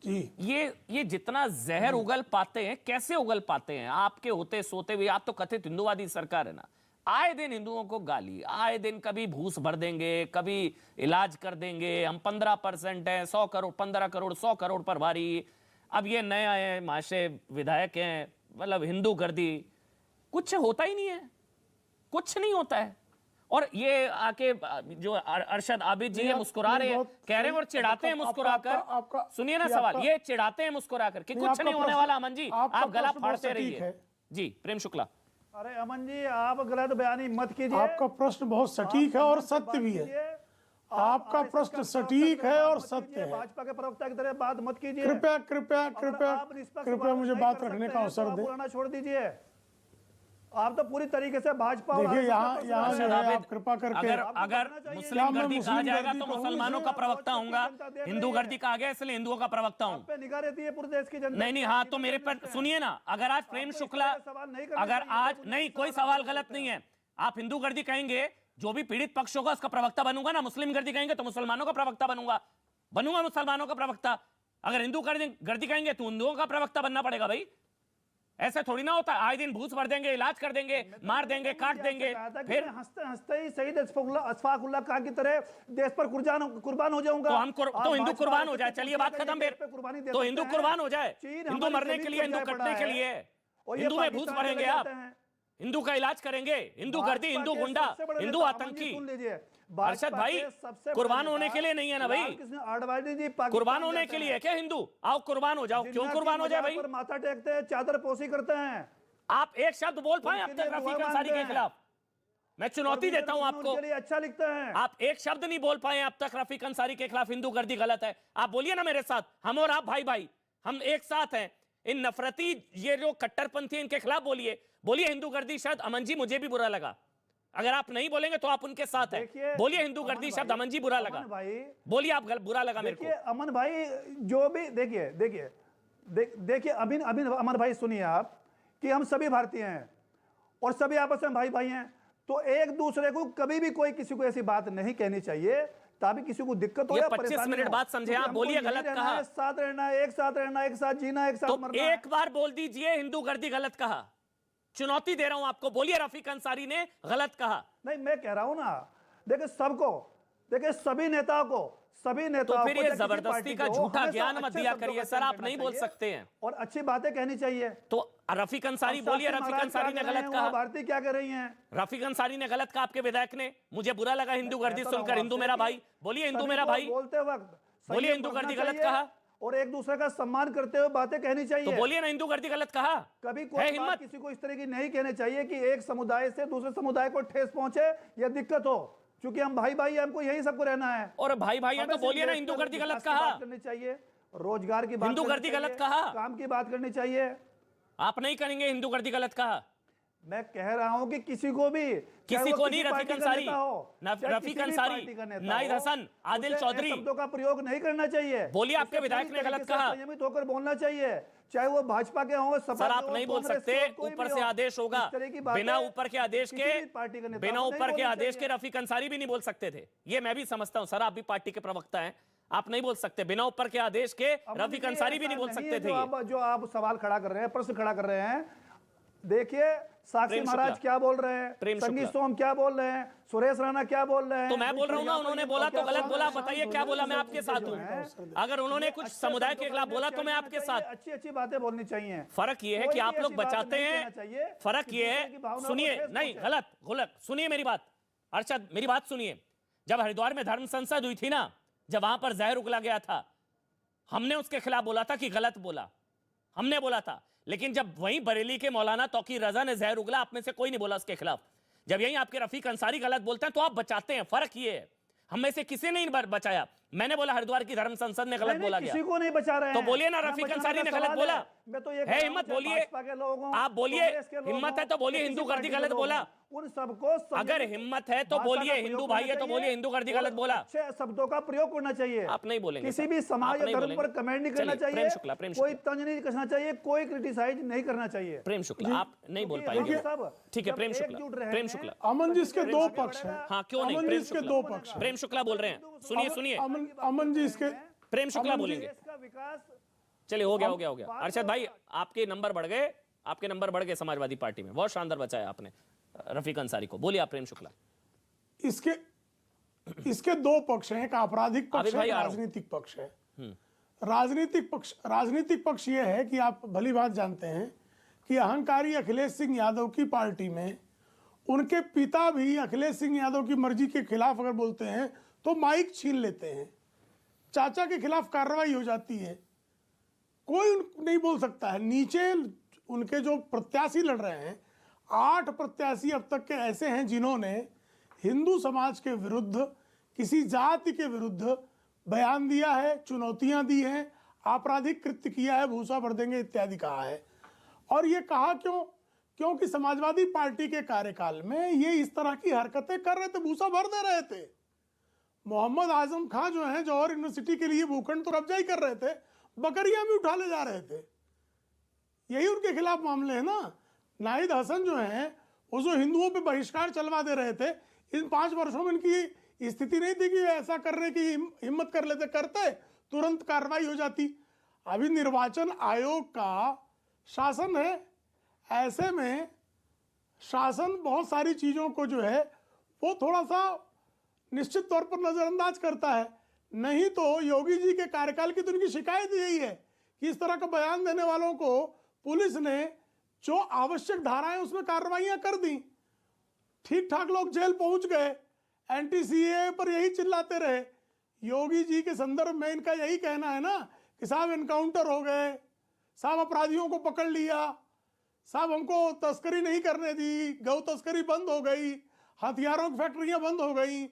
जी ये जितना जहर उगल पाते हैं, कैसे उगल पाते हैं? आपके होते सोते हुए, आप तो कथित हिंदुवादी सरकार है ना, आए दिन हिंदुओं को गाली, आए दिन कभी भूस भर देंगे, कभी इलाज कर देंगे, हम 15% हैं, 100 करोड़, 15 करोड़, 100 करोड़ पर भारी। अब ये नए आए महाशय विधायक हैं, मतलब हिंदू गर्दी, कुछ होता ही नहीं है, कुछ नहीं होता है। और ये आके जो अरशद आबिद जी है मुस्कुरा रहे हैं, कह रहे हैं और चिढ़ाते हैं मुस्कुराकर। सुनिए ना सवाल, ये चिढ़ाते हैं मुस्कुराकर कि कुछ नहीं होने वाला। अमन जी आप गला फाड़ते रहिए। जी प्रेम शुक्ला। अरे अमन जी, आप गलत बयानी मत कीजिए। आपका प्रश्न बहुत सटीक है और सत्य भी है। आपका प्रश्न सटीक है और सत्य है। भाजपा के प्रवक्ता की तरह बात मत कीजिए। कृपया कृपया कृपया कृपया मुझे बात रखने का अवसर दें। बोलना छोड़ दीजिए। आप तो पूरी तरीके से भाजपा और देखिए, यहाँ आरएसएस यहाँ का जो है, आप कृपा करके अगर मुस्लिम मैं गर्दी कहा मुस्लिम जाएगा गर्दी तो कहूँ, मुसलमानों का प्रवक्ता हूँगा। देख हिंदू रही है। गर्दी कहा गया इसलिए हिंदुओं का प्रवक्ता हूँ। पे निगाह रहती है पूरे देश की जनता। नहीं हाँ, तो मेरे पर सुनिए ना, अगर आज प्रेम शुक्ला, अगर आज नहीं, कोई सवाल गलत नहीं है। आप हिंदू गर्दी कहेंगे, जो भी पीड़ित पक्ष होगा उसका प्रवक्ता बनूंगा ना। मुस्लिम गर्दी कहेंगे तो मुसलमानों का प्रवक्ता बनूंगा मुसलमानों का प्रवक्ता। अगर हिंदू गर्दी कहेंगे तो हिंदुओं का प्रवक्ता बनना पड़ेगा। भाई ऐसे थोड़ी ना होता। आए दिन भूस भर देंगे, इलाज कर देंगे, मार देंगे, काट देंगे, फिर हंसते हंसते ही शहीद अशफाकुल्लाह खान की तरह देश पर कुर्बान हो जाऊंगा। तो हिंदू कुर्बान हो जाए। चलिए बात खत्म। फिर तो हिंदू कुर्बान हो जाए। हिंदू मरने के लिए, हिंदू कटने के लिए, हिंदू में भूस भरेंगे आप, हिंदू का इलाज करेंगे। हिंदू गर्दी, हिंदू गुंडा, हिंदू आतंकी। अरशद भाई, कुर्बान होने के लिए नहीं है ना भाई, कुर्बान होने के लिए क्या हिंदू? आओ कुर्बान हो जाओ। क्यों कुर्बान हो जाए भाई? माथा टेकते हैं, चादर पोसी करते हैं। आप एक शब्द बोल पाए अब तक रफीक अंसारी के खिलाफ? मैं चुनौती देता हूं आपको। अच्छा लिखता है। आप एक शब्द नहीं बोल पाए अब तक रफीक अंसारी के खिलाफ हिंदू गर्दी गलत है। आप बोलिए ना मेरे साथ, हम और आप भाई भाई, हम एक साथ हैं। इन नफरती ये जो कट्टरपंथी इनके खिलाफ बोलिए हिंदू गर्दी शब्द। अमन जी मुझे भी बुरा लगा। अगर आप नहीं बोलेंगे तो आप उनके साथ हैं। बोलिए हिंदू गर्दी शब्द। अमन जी बुरा लगा, बोलिए आप बुरा लगा मेरे को। अमन भाई जो भी देखिए अभी अमन भाई सुनिए आप, कि हम सभी भारतीय हैं और सभी आपस में भाई भाई हैं। तो एक दूसरे को कभी भी कोई किसी को ऐसी बात नहीं कहनी चाहिए ताकि किसी को दिक्कत हो या 25 मिनट बाद समझे आप। बोलिए गलत कहा। एक साथ रहना, एक साथ रहना, एक साथ जीना, एक साथ तो मरना। एक बार बोल दीजिए हिंदू गर्दी गलत कहा। चुनौती दे रहा हूं आपको, बोलिए रफीक अंसारी ने गलत कहा। नहीं, मैं कह रहा हूं ना, देखिए सभी नेताओं को तो फिर ये जबरदस्ती का झूठा ज्ञान मत दिया करिए सर। आप नहीं बोल सकते हैं और अच्छी बातें कहनी चाहिए। तो रफीक अंसारी बोलिए, रफीक अंसारी ने गलत कहा। भारती क्या कर रही हैं? रफीक अंसारी ने गलत कहा आपके विधायक ने। मुझे बुरा लगा हिंदू गर्दी सुनकर। हिंदू मेरा भाई, बोलिए हिंदू मेरा भाई बोलते वक्त बोलिए हिंदू गर्दी गलत कहा। और एक दूसरे का सम्मान करते हुए बातें कहनी चाहिए। तो बोलिए ना हिंदू गर्दी गलत कहा। कभी कोई बात किसी को इस तरह की नहीं कहनी चाहिए कि एक समुदाय से दूसरे समुदाय को ठेस पहुंचे या दिक्कत हो। क्योंकि हम भाई भाई हैं, हमको यही सबको रहना है। और भाई भाई हैं तो बोलिए ना हिंदू गर्दी गलत कहा। करनी चाहिए, रोजगार की बात, हिंदू गर्दी गलत कहा, काम की बात करनी चाहिए। आप नहीं करेंगे हिंदू गर्दी गलत कहा। मैं कह रहा हूं कि किसी को भी, किसी को नहीं, रफीक अंसारी, रफीक अंसारी, नाइद हसन, आदिल चौधरी, शब्दों का प्रयोग नहीं करना चाहिए। बोलिए आपके विधायक ने गलत कहा। संयमित होकर बोलना चाहिए, चाहे वो भाजपा के हों, सपा सर आप नहीं बोल सकते। ऊपर से आदेश होगा, बिना ऊपर के आदेश के रफीक अंसारी भी नहीं बोल सकते थे। ये मैं भी समझता हूं सर, आप भी पार्टी के प्रवक्ता हैं, आप नहीं बोल सकते बिना ऊपर के आदेश के। रफीक अंसारी भी नहीं बोल सकते थे ये। जो आप सवाल खड़ा कर रहे हैं, प्रश्न खड़ा कर रहे हैं, देखिए साक्षी प्रेम महाराज शुक्ला। क्या बोल रहे हैं, प्रेम संगीत शुक्ला। सोम क्या बोल रहे हैं, सुरेश राणा क्या बोल रहे हैं। तो मैं बोल रहा हूँ ना, उन्होंने बोला तो गलत बोला, बताइए क्या बोला, मैं आपके साथ हूँ। अगर उन्होंने कुछ समुदाय के खिलाफ बोला तो मैं आपके साथ। अच्छी अच्छी बातें बोलनी चाहिए। फर्क ये है कि आप लोग बचाते हैं, फर्क ये है, सुनिए, नहीं गलत गलत, सुनिए मेरी बात अरशद, मेरी बात सुनिए। जब हरिद्वार में धर्म संसद हुई थी ना, जब वहां पर जहर उगला गया था, हमने उसके खिलाफ बोला था कि गलत बोला, हमने बोला था। लेकिन जब वहीं बरेली के मौलाना तौकीर रजा ने जहर उगला, आप में से कोई नहीं बोला उसके खिलाफ। जब यहीं आपके रफीक अंसारी गलत बोलते हैं तो आप बचाते हैं। फर्क ये है, हम में से किसी ने नहीं बचाया। मैंने बोला हरिद्वार की धर्म संसद ने गलत बोला गया, किसी को नहीं बचा रहे तो हैं। बोलिए ना, ना रफीक बचाने अंसारी का ने गलत सवाल बोला मैं तो ये है। हिम्मत बोलिए, आप बोलिए, हिम्मत है तो बोलिए हिंदू गर्दी गलत बोला। उन सबको अगर हिम्मत है तो बोलिए, हिंदू भाई है तो बोलिए हिंदू गर्दी गलत बोला। अच्छे शब्दों का प्रयोग करना चाहिए। आप नहीं बोलेंगे, किसी भी समाज या धर्म पर कमेंट नहीं करना चाहिए, प्रेम शुक्ला, प्रेम कोई शुक्ला, तंज नहीं कसना चाहिए, कोई क्रिटिसाइज नहीं करना चाहिए। प्रेम शुक्ला, आप नहीं बोल पाएंगे, ठीक है। प्रेम शुक्ला, प्रेम शुक्ला, अमन जी इसके दो पक्ष हैं। हाँ क्यों नहीं, अमन जी प्रेम इसके शुक्ला, दो पक्ष हैं। प्रेम शुक्ला बोल रहे हैं, सुनिए सुनिए, अमन जी इसके प्रेम शुक्ला बोलेंगे। इसका विकास चलिए हो गया हो गया हो गया। अरशद भाई आपके नंबर बढ़ गए, आपके नंबर बढ़ गए समाजवादी पार्टी में। बहुत शानदार बचाया आपने रफीक अंसारी को। बोलिए आप प्रेम शुक्ला। इसके दो पक्ष हैं, एक आपराधिक पक्ष है, राजनीतिक पक्ष है। राजनीतिक पक्ष ये है कि आप भली बात जानते हैं कि अहंकारी अखिलेश सिंह यादव की पार्टी में उनके पिता भी अखिलेश सिंह यादव की मर्जी के खिलाफ अगर बोलते हैं तो माइक छीन लेते हैं, चाचा के खिलाफ कार्रवाई हो जाती है, कोई नहीं बोल सकता है। नीचे उनके जो प्रत्याशी लड़ रहे हैं, 8 प्रत्याशी अब तक के ऐसे हैं जिन्होंने हिंदू समाज के विरुद्ध, किसी जाति के विरुद्ध बयान दिया है, चुनौतियां दी हैं, आपराधिक कृत्य किया है, भूसा भर देंगे इत्यादि कहा है। और ये कहा क्यों? क्योंकि समाजवादी पार्टी के कार्यकाल में ये इस तरह की हरकतें कर रहे थे, भूसा भर दे रहे थे। मोहम्मद आजम खान जो हैं, जौहर यूनिवर्सिटी के लिए भूखंड तो कब्जा ही कर रहे थे, बकरियां भी उठा ले जा रहे थे। यही उनके खिलाफ मामले हैं ना। नाहिद हसन जो हैं, वो जो हिंदुओं पे बहिष्कार चलवा दे रहे थे, इन 5 वर्षों में इनकी स्थिति नहीं थी कि ऐसा करने की हिम्मत कर लेते, करते तुरंत कार्रवाई हो जाती। अभी निर्वाचन आयोग का शासन है, ऐसे में शासन बहुत सारी चीज़ों को जो है वो थोड़ा सा निश्चित तौर पर नज़रअंदाज करता है। नहीं तो योगी जी के कार्यकाल की तो उनकी शिकायत यही है कि इस तरह का बयान देने वालों को पुलिस ने जो आवश्यक धाराएं उसमें कार्रवाइयां कर दी, ठीक ठाक लोग जेल पहुंच गए, एंटी सीए पर यही चिल्लाते रहे। योगी जी के संदर्भ में इनका यही कहना है ना कि साहब एनकाउंटर हो गए, साहब अपराधियों को पकड़ लिया, साहब हमको तस्करी नहीं करने दी, गौ तस्करी बंद हो गई, हथियारों की फैक्ट्रियां बंद हो गई,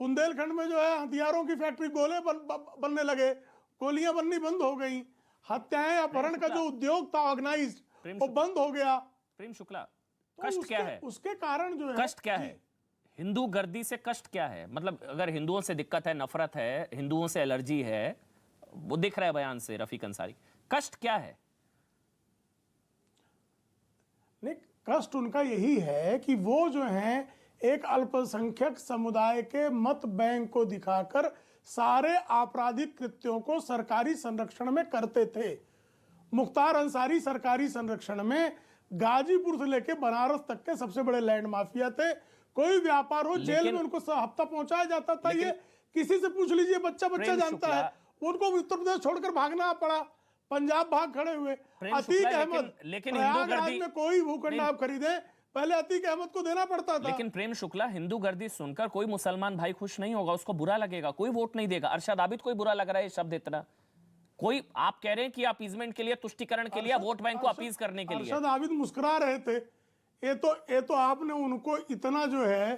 बुंदेलखंड में जो है हथियारों की फैक्ट्री गोले बनने लगे, गोलियां बननी बंद हो गई, हत्याएं अपहरण का जो उद्योग था ऑर्गेनाइज्ड वो बंद हो गया। प्रेम शुक्ला, तो कष्ट क्या है? उसके कारण जो है, कष्ट क्या है? हिंदू गर्दी से कष्ट क्या है? मतलब अगर हिंदुओं से दिक्कत है, नफरत है, हिंदुओं से एलर्जी है, वो दिख रहा है बयान से रफीक अंसारी, कष्ट क्या है? नहीं, कष्ट उनका यही है कि वो जो हैं एक अल्पसंख्यक समुदाय के मत बैंक को दिखाकर सारे आपराधिक कृत्यों को सरकारी संरक्षण में करते थे। मुख्तार अंसारी सरकारी संरक्षण में गाजीपुर से लेकर बनारस तक के सबसे बड़े लैंड माफिया थे। कोई व्यापार हो, जेल में उनको हफ्ता पहुंचाया जाता था। ये किसी से पूछ लीजिए, बच्चा जानता है। उनको उत्तर प्रदेश छोड़कर भागना पड़ा, पंजाब भाग खड़े हुए। अतीक अहमद, प्रयागराज में कोई भूखंड आप खरीदे, पहले अतीक अहमद को देना पड़ता था। लेकिन प्रेम शुक्ला, हिंदू गर्दी सुनकर कोई मुसलमान भाई खुश नहीं होगा, उसको बुरा लगेगा, कोई वोट नहीं देगा। अरशद आबिद कोई बुरा लग रहा है शब्द इतना? कोई आप कह रहे हैं कि अपीजमेंट के लिए, तुष्टिकरण के लिए, वोट बैंक को अपीज करने के लिए। अरशद आबिद मुस्कुरा रहे थे। ये तो आपने उनको इतना जो है,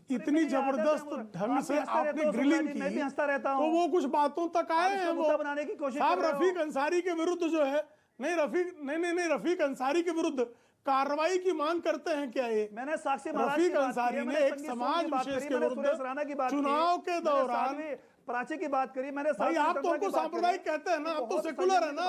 इतनी जबरदस्त ढंग से आपने ग्रिलिंग की, मैं भी हंसता रहता हूं, तो वो कुछ बातों तक आए हैं। वो बनाने की कोशिश साहब रफीक अंसारी के विरुद्ध जो है, नहीं रफीक अंसारी के विरुद्ध कार्रवाई की मांग करते हैं क्या? ये मैंने साक्षी रफीक अंसारी ने एक समाज विशेष के विरुद्ध चुनाव के दौरान प्राची की बात करी। मैंने भाई आप तो हमको सांप्रदायिक कहते हैं ना, आप तो सेकुलर है ना।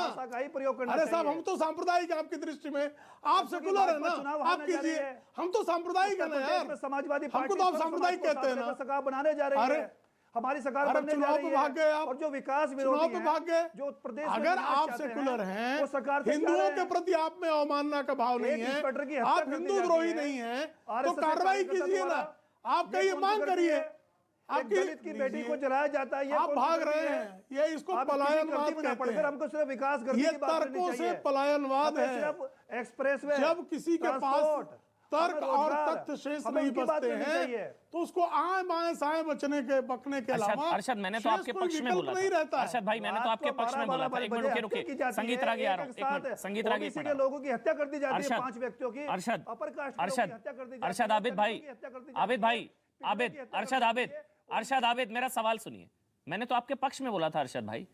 अरे साहब हम तो सांप्रदायिक है आपकी दृष्टि में, आप सेकुलर है ना, आप कीजिए। हम तो सांप्रदायिक है ना यार, समाजवादी हमको तो आप सांप्रदायिक कहते हैं ना। बनाने जा रहे हैं। हमारी सरकार अरे बनने जा चुनाव रही पे है भाग गए आप, और जो विकास चुनाव विरोधी पे हैं, भाग गए। जो प्रदेश में अगर विकास आप चाहते सेकुलर हैं, वो सरकार से हिंदुओं क्या के है? प्रति आप में अवमानना का भाव नहीं एक है, इंस्पेक्टर की हत्या आप कर दी हिंदू जाती द्रोही है, नहीं है, तो RSS के कार्रवाई कार्यकर्ता कीजिए ना, द्वारा। आप ये कहिए, कौन सी मांग करती करिए। है? एक दलित की बेटी को जलाया जाता है, ये आप कौन सी भाग करती रहे है? हैं, ये इसको आप किसी पलायनवाद गलती में ना कहते पड़कर हैं। हमको सिर्फ विकास करने ये की बात करनी तर्कों से चाहिए। पलायनवाद हमें है। सिर्फ एक्सप्रेसवे, जब किसी के पास ट्रांसपोर्ट, तर्क हमें और रोजगार, तथ्य शेष हमें नहीं उनकी बात बचते करनी हैं, चाहिए। तो उसको आए बाएं साएं बकने के अलावा अरशद, मैंने तो शेष आपके कोई पक्ष में विकल्प बोला नहीं था। रहता है। अरशद भाई, मैंने तो आपके पक्ष में बोला था। एक मिनट रुकिए, संगीत रागी आ रहा हूँ, एक मिनट, संगीत रागी किसी के लोगों की हत्या कर दी जाती है, 5 व्यक्तियों की, अरशद, अपर कास्ट की अरशद, हत्या कर दी जाती है, अरशद, आबिद भाई, की हत्या कर दी जाती है, आबिद भाई, आबिद, की हत्या कर अरशद दी आबिद, जाती है। अरशद आबिद, मेरा सवाल सुनिए। मैंने तो आपके पक्ष में बोला था अरशद भाई,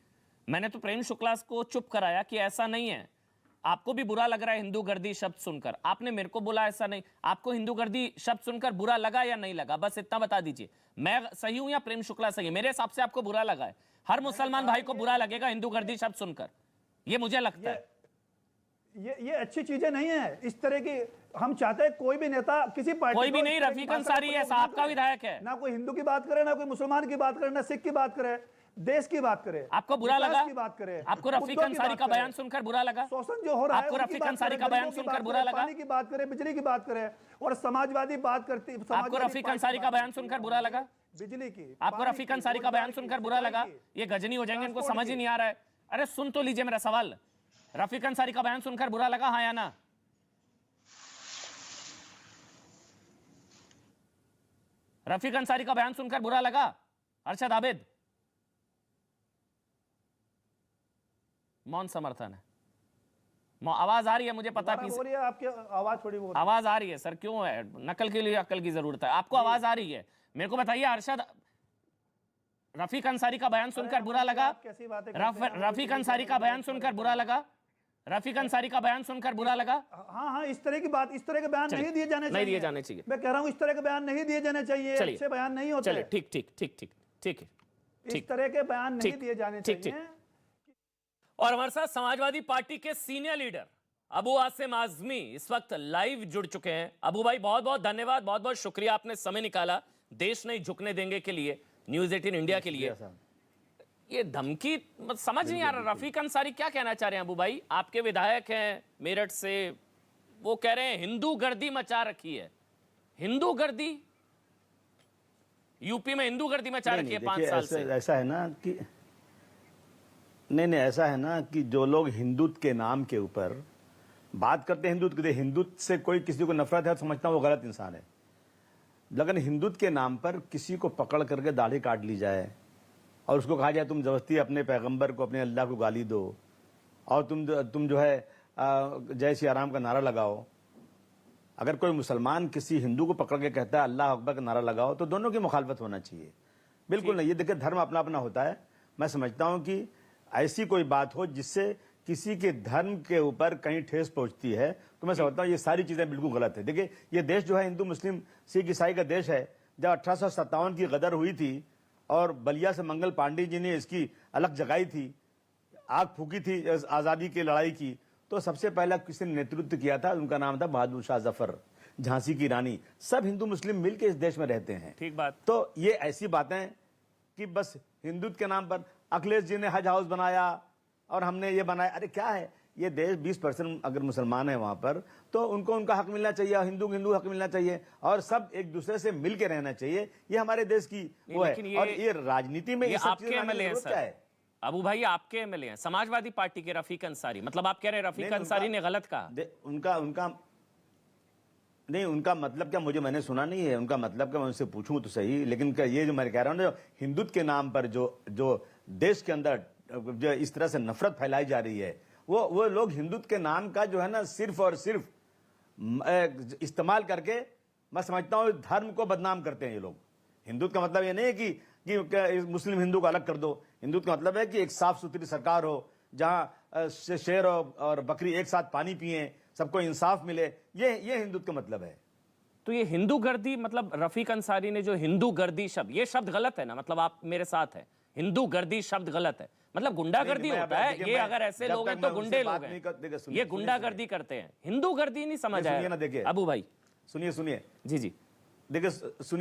मैंने तो प्रेम शुक्ला को चुप कराया कि ऐसा नहीं है। आपको भी बुरा लग रहा है हिंदू गर्दी शब्द सुनकर, आपने मेरे को बोला ऐसा नहीं। आपको हिंदू गर्दी शब्द सुनकर बुरा लगा या नहीं लगा, बस इतना बता दीजिए। मैं सही हूं या प्रेम शुक्ला सही है? मेरे हिसाब से आपको बुरा लगा है। हर मुसलमान भाई को बुरा लगेगा हिंदू गर्दी शब्द सुनकर, ये मुझे लगता है। ये अच्छी चीजें नहीं है इस तरह की। हम चाहते हैं कोई भी नेता किसी पार्टी कोई भी को नहीं, इस तरह की रफीक भाषा अंसारी है, का साहब प्रयोग का ना विधायक करे। है। ना कोई हिंदू की बात करे, ना कोई मुसलमान की बात करे, ना सिख की बात करे, देश की बात करे। आपको बुरा विकास लगा? की बात करे, आपको रफीक मुद्दों की अंसारी बात का करे। बयान सुनकर बुरा लगा? शोषण जो हो रहा है आपको उनकी रफीक बात अंसारी करे, का बयान गरीबों की सुनकर बात बुरा करे, लगा? पानी की बात करे, बिजली की बात करे, और समाजवादी बात करती। आपको समाजवादी रफीक पार्टी अंसारी का बात बयान करती है, सुनकर बुरा लगा? बिजली की, आपको पानी रफीक की, अंसारी का रोजगार बयान की, सुनकर बुरा लगा? सिंचाई की, ये गजनी हो जाएंगे, इनको ट्रांसपोर्ट समझ ही की। नहीं आ रहा है। अरे सुन तो लीजिए मेरा सवाल। रफीक अंसारी का बयान सुनकर बुरा लगा, हाँ या ना? रफीक अंसारी का बयान सुनकर बुरा लगा? अरशद आबिद, मौन समर्थन है। आवाज आ रही है, मुझे पता है। बोलिए, आपकी आवाज थोड़ी बहुत आवाज आ रही है सर, क्यों है? नकल के लिए अकल की जरूरत है। आपको आवाज आ रही है, मेरे को बताइए। अरशद, रफीक अंसारी का बयान सुनकर बुरा लगा? कैसी बातें करते हैं? रफीक अंसारी का बयान सुनकर बुरा लगा? रफीक अंसारी का बयान सुनकर बुरा लगा? हाँ हाँ, इस तरह की बात, इस तरह के बयान नहीं दिए जाने चाहिए। नहीं दिए जाने चाहिए। मैं कह रहा हूँ इस तरह के बयान नहीं दिए जाने चाहिए, चलिए, अच्छे बयान नहीं होते। चलिए, ठीक ठीक ठीक ठीक ठीक है, इस तरह के बयान नहीं ठीक, दिए जाने ठीक, चाहिए। और हमारे साथ समाजवादी पार्टी के सीनियर लीडर अबू आसिम आजमी इस वक्त लाइव जुड़ चुके हैं। अबू भाई, बहुत बहुत धन्यवाद, बहुत बहुत शुक्रिया, आपने समय निकाला देश नहीं झुकने देंगे के लिए, न्यूज़ 18 इंडिया के लिए। ये धमकी समझ नहीं आ रहा। रफीक अंसारी क्या कहना चाह रहे हैं? अबू भाई, आपके विधायक हैं मेरठ से, वो कह रहे हैं हिंदू गर्दी मचा रखी है। हिंदू गर्दी यूपी में हिंदू गर्दी मचा रखी है 5 साल से। ऐसा है ना कि नहीं, ऐसा है ना कि जो लोग हिंदुत्व के नाम के ऊपर बात करते हैं, हिंदुत्व से कोई किसी को नफरत है तो समझता हूँ वो गलत इंसान है। लेकिन हिंदुत्व के नाम पर किसी को पकड़ करके दाढ़ी काट ली जाए और उसको कहा जाए तुम जबरदस्ती अपने पैगंबर को, अपने अल्लाह को गाली दो, और तुम जो है जय श्री राम का नारा लगाओ। अगर कोई मुसलमान किसी हिंदू को पकड़ के कहता है अल्लाह अकबर का नारा लगाओ, तो दोनों की मुखालफत होना चाहिए। बिल्कुल नहीं। ये देखिए, धर्म अपना अपना होता है। मैं समझता हूँ कि ऐसी कोई बात हो जिससे किसी के धर्म के ऊपर कहीं ठेस पहुंचती है, तो मैं समझता हूँ ये सारी चीजें बिल्कुल गलत है। देखिए, ये देश जो है हिंदू मुस्लिम सिख ईसाई का देश है। जब 1857 की गदर हुई थी और बलिया से मंगल पांडे जी ने इसकी अलग जगाई थी, आग फूकी थी आज़ादी की लड़ाई की, तो सबसे पहला किसी ने नेतृत्व किया था, उनका नाम था बहादुर शाह जफर, झांसी की रानी। सब हिंदू मुस्लिम मिलकर इस देश में रहते हैं। ठीक बात। तो ये ऐसी बातें कि बस हिंदुत्व के नाम पर अखिलेश जी ने हज हाउस बनाया और हमने ये बनाया, अरे क्या है ये देश? 20% अगर मुसलमान है वहां पर, तो उनको उनका हक मिलना चाहिए, हिंदू हक मिलना चाहिए, और सब एक दूसरे से मिल के रहना चाहिए। ये हमारे देश की वो है। और ये राजनीति में ये सब आपके चीजें एमएलए हैं क्या सर? है? अबू भाई, आपके एमएलए हैं समाजवादी पार्टी के रफीक अंसारी, मतलब आप कह रहे हैं रफीक अंसारी ने गलत कहा? उनका मतलब क्या, मुझे मैंने सुना नहीं है उनका मतलब क्या, मैं उनसे पूछूं तो सही। लेकिन ये जो मैं कह रहा हूं ना, हिंदुत्व के नाम पर जो देश के अंदर जो इस तरह से नफरत फैलाई जा रही है, वो लोग हिंदुत्व के नाम का जो है ना सिर्फ और सिर्फ इस्तेमाल करके, मैं समझता हूं धर्म को बदनाम करते हैं ये लोग। हिंदुत्व का मतलब ये नहीं है कि मुस्लिम हिंदू को अलग कर दो। हिंदुत्व का मतलब है कि एक साफ सुथरी सरकार हो, जहां शेर और बकरी एक साथ पानी पिए, सबको इंसाफ मिले। ये हिंदुत्व का मतलब है। तो ये हिंदू गर्दी, मतलब रफीक अंसारी ने जो हिंदू गर्दी शब्द, ये शब्द गलत है ना? मतलब आप मेरे साथ हैं, हिंदू गर्दी शब्द गलत है, मतलब गुंडागर्दी होता है। ये अगर ऐसे लोग हैं तो गुंडे लोग हैं, ये गुंडागर्दी करते हैं। हिंदू गर्दी नहीं समझ आया देखिए अबू भाई। सुनिए जी जी, देखिए,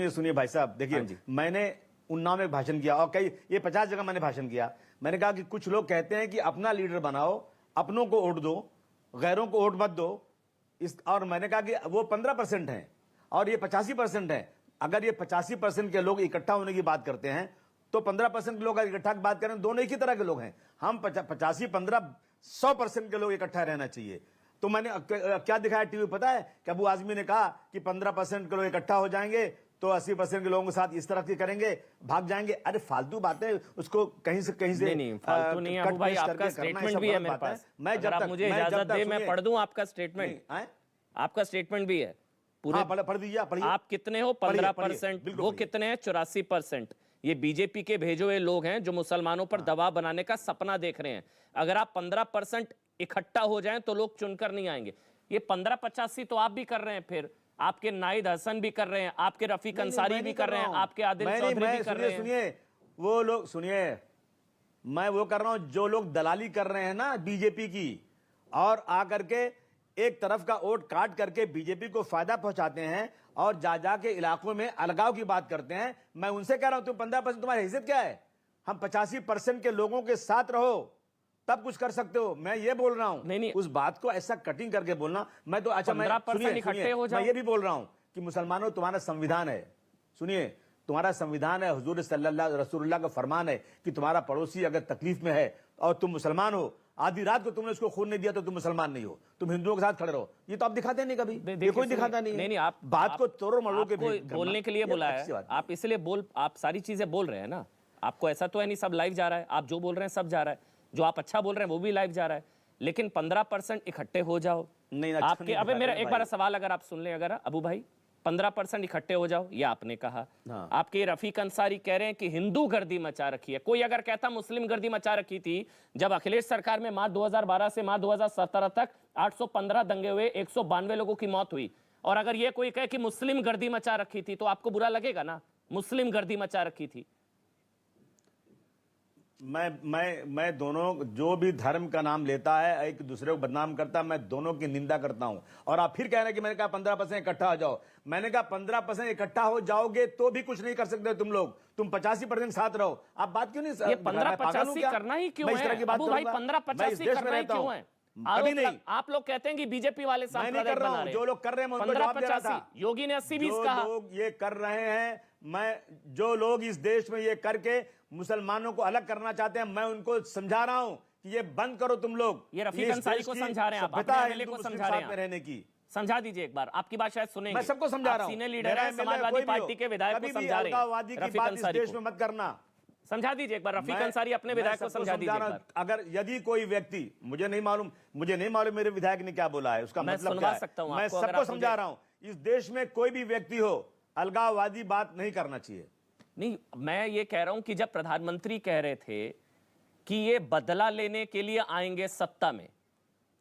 सुनिए भाई साहब, देखिए, मैंने उन्नाव में भाषण किया और कई ये 50 जगह मैंने भाषण किया। मैंने कहा कि कुछ लोग कहते हैं कि अपना लीडर बनाओ, अपनों को वोट दो, गैरों को वोट मत दो। और मैंने कहा कि वो 15% हैं और ये 85% हैं। अगर ये 85% के लोग इकट्ठा होने की बात करते हैं तो 15% के लोग इकट्ठा की बात करें, दोनों एक ही तरह के लोग हैं। हम 85, 15, 100% के लोग इकट्ठा रहना चाहिए। तो मैंने क्या दिखाया टीवी पता है कि अबू आजमी ने कहा कि 15% के लोग इकट्ठा हो जाएंगे तो 80% के लोगों के साथ इस तरह की करेंगे, भाग जाएंगे। अरे फालतू बातें, उसको कहीं से नहीं फालतू नहीं है अबू भाई, आपका स्टेटमेंट भी है मेरे पास। मैं जब आप मुझे इजाजत दे मैं पढ़ दूं आपका स्टेटमेंट। आपका स्टेटमेंट भी है पूरे, पढ़ दीजिए, पढ़िए। आप कितने हो? 15%, वो कितने हैं? 84%। ये बीजेपी के भेजे हुए लोग हैं जो मुसलमानों पर दबाव बनाने का सपना देख रहे हैं। अगर आप 15% इकट्ठा हो जाएं तो लोग चुनकर नहीं आएंगे। ये 15-85 तो आप भी कर रहे हैं, फिर आपके नाहिद हसन भी कर रहे हैं, आपके रफीक अंसारी भी कर रहे हैं, आपके आदिल चौधरी भी कर रहे हैं। सुनिए वो लोग, सुनिए मैं वो कर रहा हूं जो लोग दलाली कर रहे हैं ना बीजेपी की, और आकर के एक तरफ का वोट काट करके बीजेपी को फायदा पहुंचाते हैं और जा के इलाकों में अलगाव की बात करते हैं। मैं उनसे कह रहा हूं तुम 15%, तुम्हारी हैसियत क्या है? हम 85% के लोगों के साथ रहो तब कुछ कर सकते हो। मैं ये बोल रहा हूं, नहीं उस बात को ऐसा कटिंग करके बोलना। मैं तो अच्छा, 15% इकट्ठे हो जाओ। मैं ये भी बोल रहा हूं कि मुसलमानों तुम्हारा संविधान है, सुनिए तुम्हारा संविधान है, हुजूर सल्लल्लाहु रसूलुल्लाह का फरमान है कि तुम्हारा पड़ोसी अगर तकलीफ में है और तुम मुसलमान हो, आधी रात को तुमने उसको खून नहीं दिया तो तुम मुसलमान नहीं हो, तुम हिंदुओं के साथ खड़े रहो। ये तो आप दिखाते नहीं कभी, ये कोई दिखाता नहीं है। नहीं आप बात को तोड़ो मरोड़ के बोलने के लिए बुलाया है, आप इसलिए आप सारी चीजें बोल रहे हैं ना। आपको ऐसा तो है नहीं सब लाइव जा रहा है, आप जो बोल रहे हैं सब जा रहा है, जो आप अच्छा बोल रहे हैं वो भी लाइव जा रहा है। लेकिन 15% इकट्ठे हो जाओ। नहीं आपके अबे मेरा एक बार सवाल अगर आप सुन लें, अगर अबू भाई 15% इकट्ठे हो जाओ, ये आपने कहा। आपके रफीक अंसारी कह रहे हैं कि हिंदू गर्दी मचा रखी है। कोई अगर कहता मुस्लिम गर्दी मचा रखी थी, जब अखिलेश सरकार में मार्च 2012 से मार्च 2017 तक 815 दंगे हुए, 192 लोगों की मौत हुई, और अगर ये कोई कहे कि मुस्लिम गर्दी मचा रखी थी तो आपको बुरा लगेगा ना? मुस्लिम गर्दी मचा रखी थी। मैं दोनों, जो भी धर्म का नाम लेता है एक दूसरे को बदनाम करता है, मैं दोनों की निंदा करता हूं। और आप फिर कह रहे हैं कि मैंने कहा 15% इकट्ठा हो जाओ। मैंने कहा 15% इकट्ठा हो जाओगे तो भी कुछ नहीं कर सकते तुम लोग, तुम 85% साथ रहो। आप बात क्यों नहीं? ये 15-85 करना ही क्यों है अबू भाई? 15-85 करना ही क्यों है? अभी नहीं। आप लोग कहते हैं कि बीजेपी वाले मैं नहीं कर रहा हूं, जो लोग कर रहे हैं मैं उनको जवाब दे रहा था। योगी ने 80-20 कहा। जो लोग ये कर रहे हैं, जो लोग इस देश में ये करके मुसलमानों को अलग करना चाहते हैं, मैं उनको समझा रहा हूं कि ये बंद करो तुम लोग। ये रफीक अंसारी को समझा रहे हैं, आप अपने एमएलए को समझा रहे हैं रहने की। समझा दीजिए एक बार, आपकी बात शायद सुनेंगे। मैं सबको समझा रहा हूं। सीनियर लीडर है, समाजवादी पार्टी के विधायक को समझा रहे हैं। रफीक अंसारी देश में मत करना, समझा दीजिए एक बार। रफीक अंसारी अपने विधायक को समझा दीजिए। अगर यदि कोई व्यक्ति, मुझे नहीं मालूम मेरे विधायक ने क्या बोला है, उसका मतलब क्या है, मैं सबको समझा रहा हूं। इस देश में कोई भी व्यक्ति हो, अलगाववादी बात नहीं करना चाहिए। नहीं, मैं ये कह रहा हूं कि जब प्रधानमंत्री कह रहे थे कि ये बदला लेने के लिए आएंगे सत्ता में,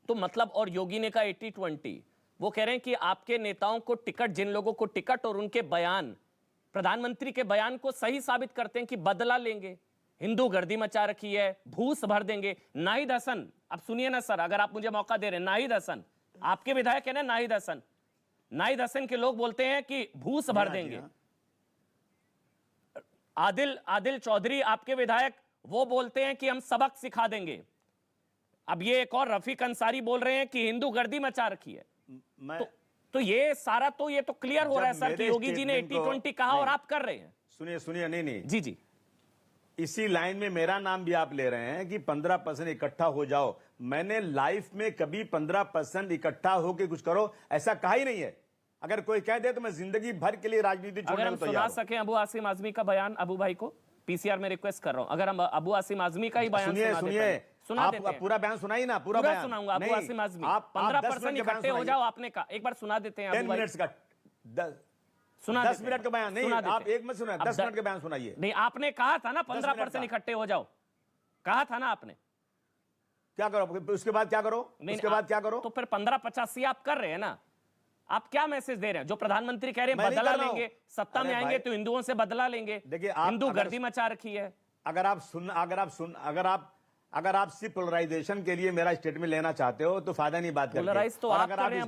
तो मतलब, और योगी ने कहा 80-20, वो कह रहे हैं कि आपके नेताओं को टिकट, जिन लोगों को टिकट और उनके बयान, प्रधानमंत्री के बयान को सही साबित करते हैं कि बदला लेंगे, हिंदू गर्दी मचा रखी है, भूस भर देंगे। नाहिद हसन, अब सुनिए ना सर, अगर आप मुझे मौका दे रहे हैं, नाहिद हसन आपके विधायक है ना, नाहिद हसन के लोग बोलते हैं कि भूस भर देंगे। आदिल चौधरी आपके विधायक, वो बोलते हैं कि हम सबक सिखा देंगे। अब ये एक और रफीक अंसारी बोल रहे हैं कि हिंदू गर्दी मचा रखी है। तो ये सारा तो ये तो क्लियर हो रहा है सर कि योगी जी ने 80-20 कहा और आप कर रहे हैं। सुनिए, नहीं जी, इसी लाइन में मेरा नाम भी आप ले रहे हैं कि 15% इकट्ठा हो जाओ। मैंने लाइफ में कभी 15% इकट्ठा होकर कुछ करो ऐसा कहा ही नहीं है। अगर कोई कह दे तो मैं जिंदगी भर के लिए राजनीति छोड़ने को तैयार हूं। सुना सके अबू आसिम आजमी का बयान, अबू भाई को पीसीआर में रिक्वेस्ट कर रहा हूं, अगर हम अबू आसिम आजमी का ही बयान सुना देते हैं। पूरा बयान सुनाइए ना, पूरा बयान सुनाऊंगा। अबू आसिम आजमी, 15% इकट्ठे हो जाओ आपने कहा, एक बार सुना देते हैं। 10 मिनट का, 10 मिनट का बयान नहीं, आप एक मत सुनाइए, 10 मिनट का बयान सुनाइए। नहीं, आपने कहा था ना 15% इकट्ठे हो जाओ, कहा था ना आपने। क्या करो उसके बाद, क्या करो उसके बाद, क्या करो? तो फिर 15-85 आप कर रहे हैं ना। आप क्या मैसेज दे रहे हैं? जो प्रधानमंत्री कह रहे हैं बदला लेंगे, सत्ता में आएंगे तो हिंदुओं से बदला लेंगे। देखिए, हिंदू गर्दी मचा रखी है। अगर आप सिर्फ पोलराइजेशन के लिए मेरा स्टेटमेंट लेना चाहते हो तो फायदा नहीं बात करके। पोलराइज तो आप कर रहे हैं,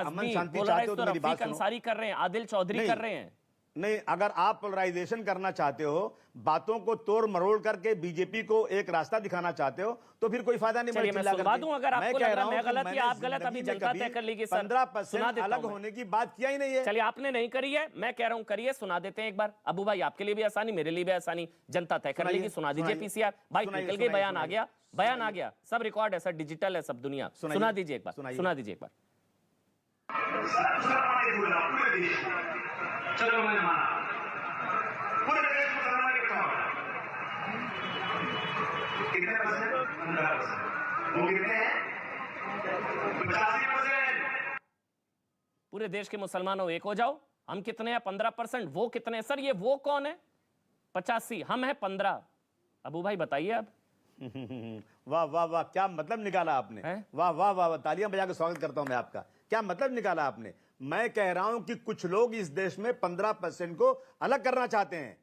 अमन शांति चाहते हो तो मेरी बात सुनो। अंसारी कर रहे हैं, आदिल चौधरी कर रहे हैं। नहीं, अगर आप पोलराइजेशन करना चाहते हो, बातों को तोड़ मरोड़ करके बीजेपी को एक रास्ता दिखाना चाहते हो, तो फिर कोई फायदा नहीं। चलिए मैं सुनवा दूं, अगर आपको लग रहा है मैं गलत या आप गलत, अभी जनता तय कर लेगी। 15% अलग होने की बात किया ही नहीं है। चलिए आपने नहीं करी है, मैं कह रहा हूं करिए, सुना देते हैं एक बार। अबू भाई आपके लिए भी आसानी, मेरे लिए भी आसानी, जनता तय कर लेगी। सुना दीजिए पीसीआर भाई, निकल गई, बयान आ गया, बयान आ गया, सब रिकॉर्ड है सर, डिजिटल है सब दुनिया। सुना दीजिए एक बार, सुना दीजिए एक बार। चलो मैंने माना, पूरे देश में मुसलमान इकट्ठा हो गए। कितने परसेंट? 15%। वो कितने हैं? 85%। पूरे देश के मुसलमानों एक हो जाओ। हम कितने हैं? 15%। वो कितने हैं? सर ये वो कौन है? 85, हम हैं 15। अबू भाई बताइए अब। वाह वाह वाह, क्या मतलब निकाला आपने। वाह वाह वाह वाह, तालियां बजा के स्वागत करता हूं मैं आपका। क्या मतलब निकाला आपने। मैं कह रहा हूं कि कुछ लोग इस देश में 15% को अलग करना चाहते हैं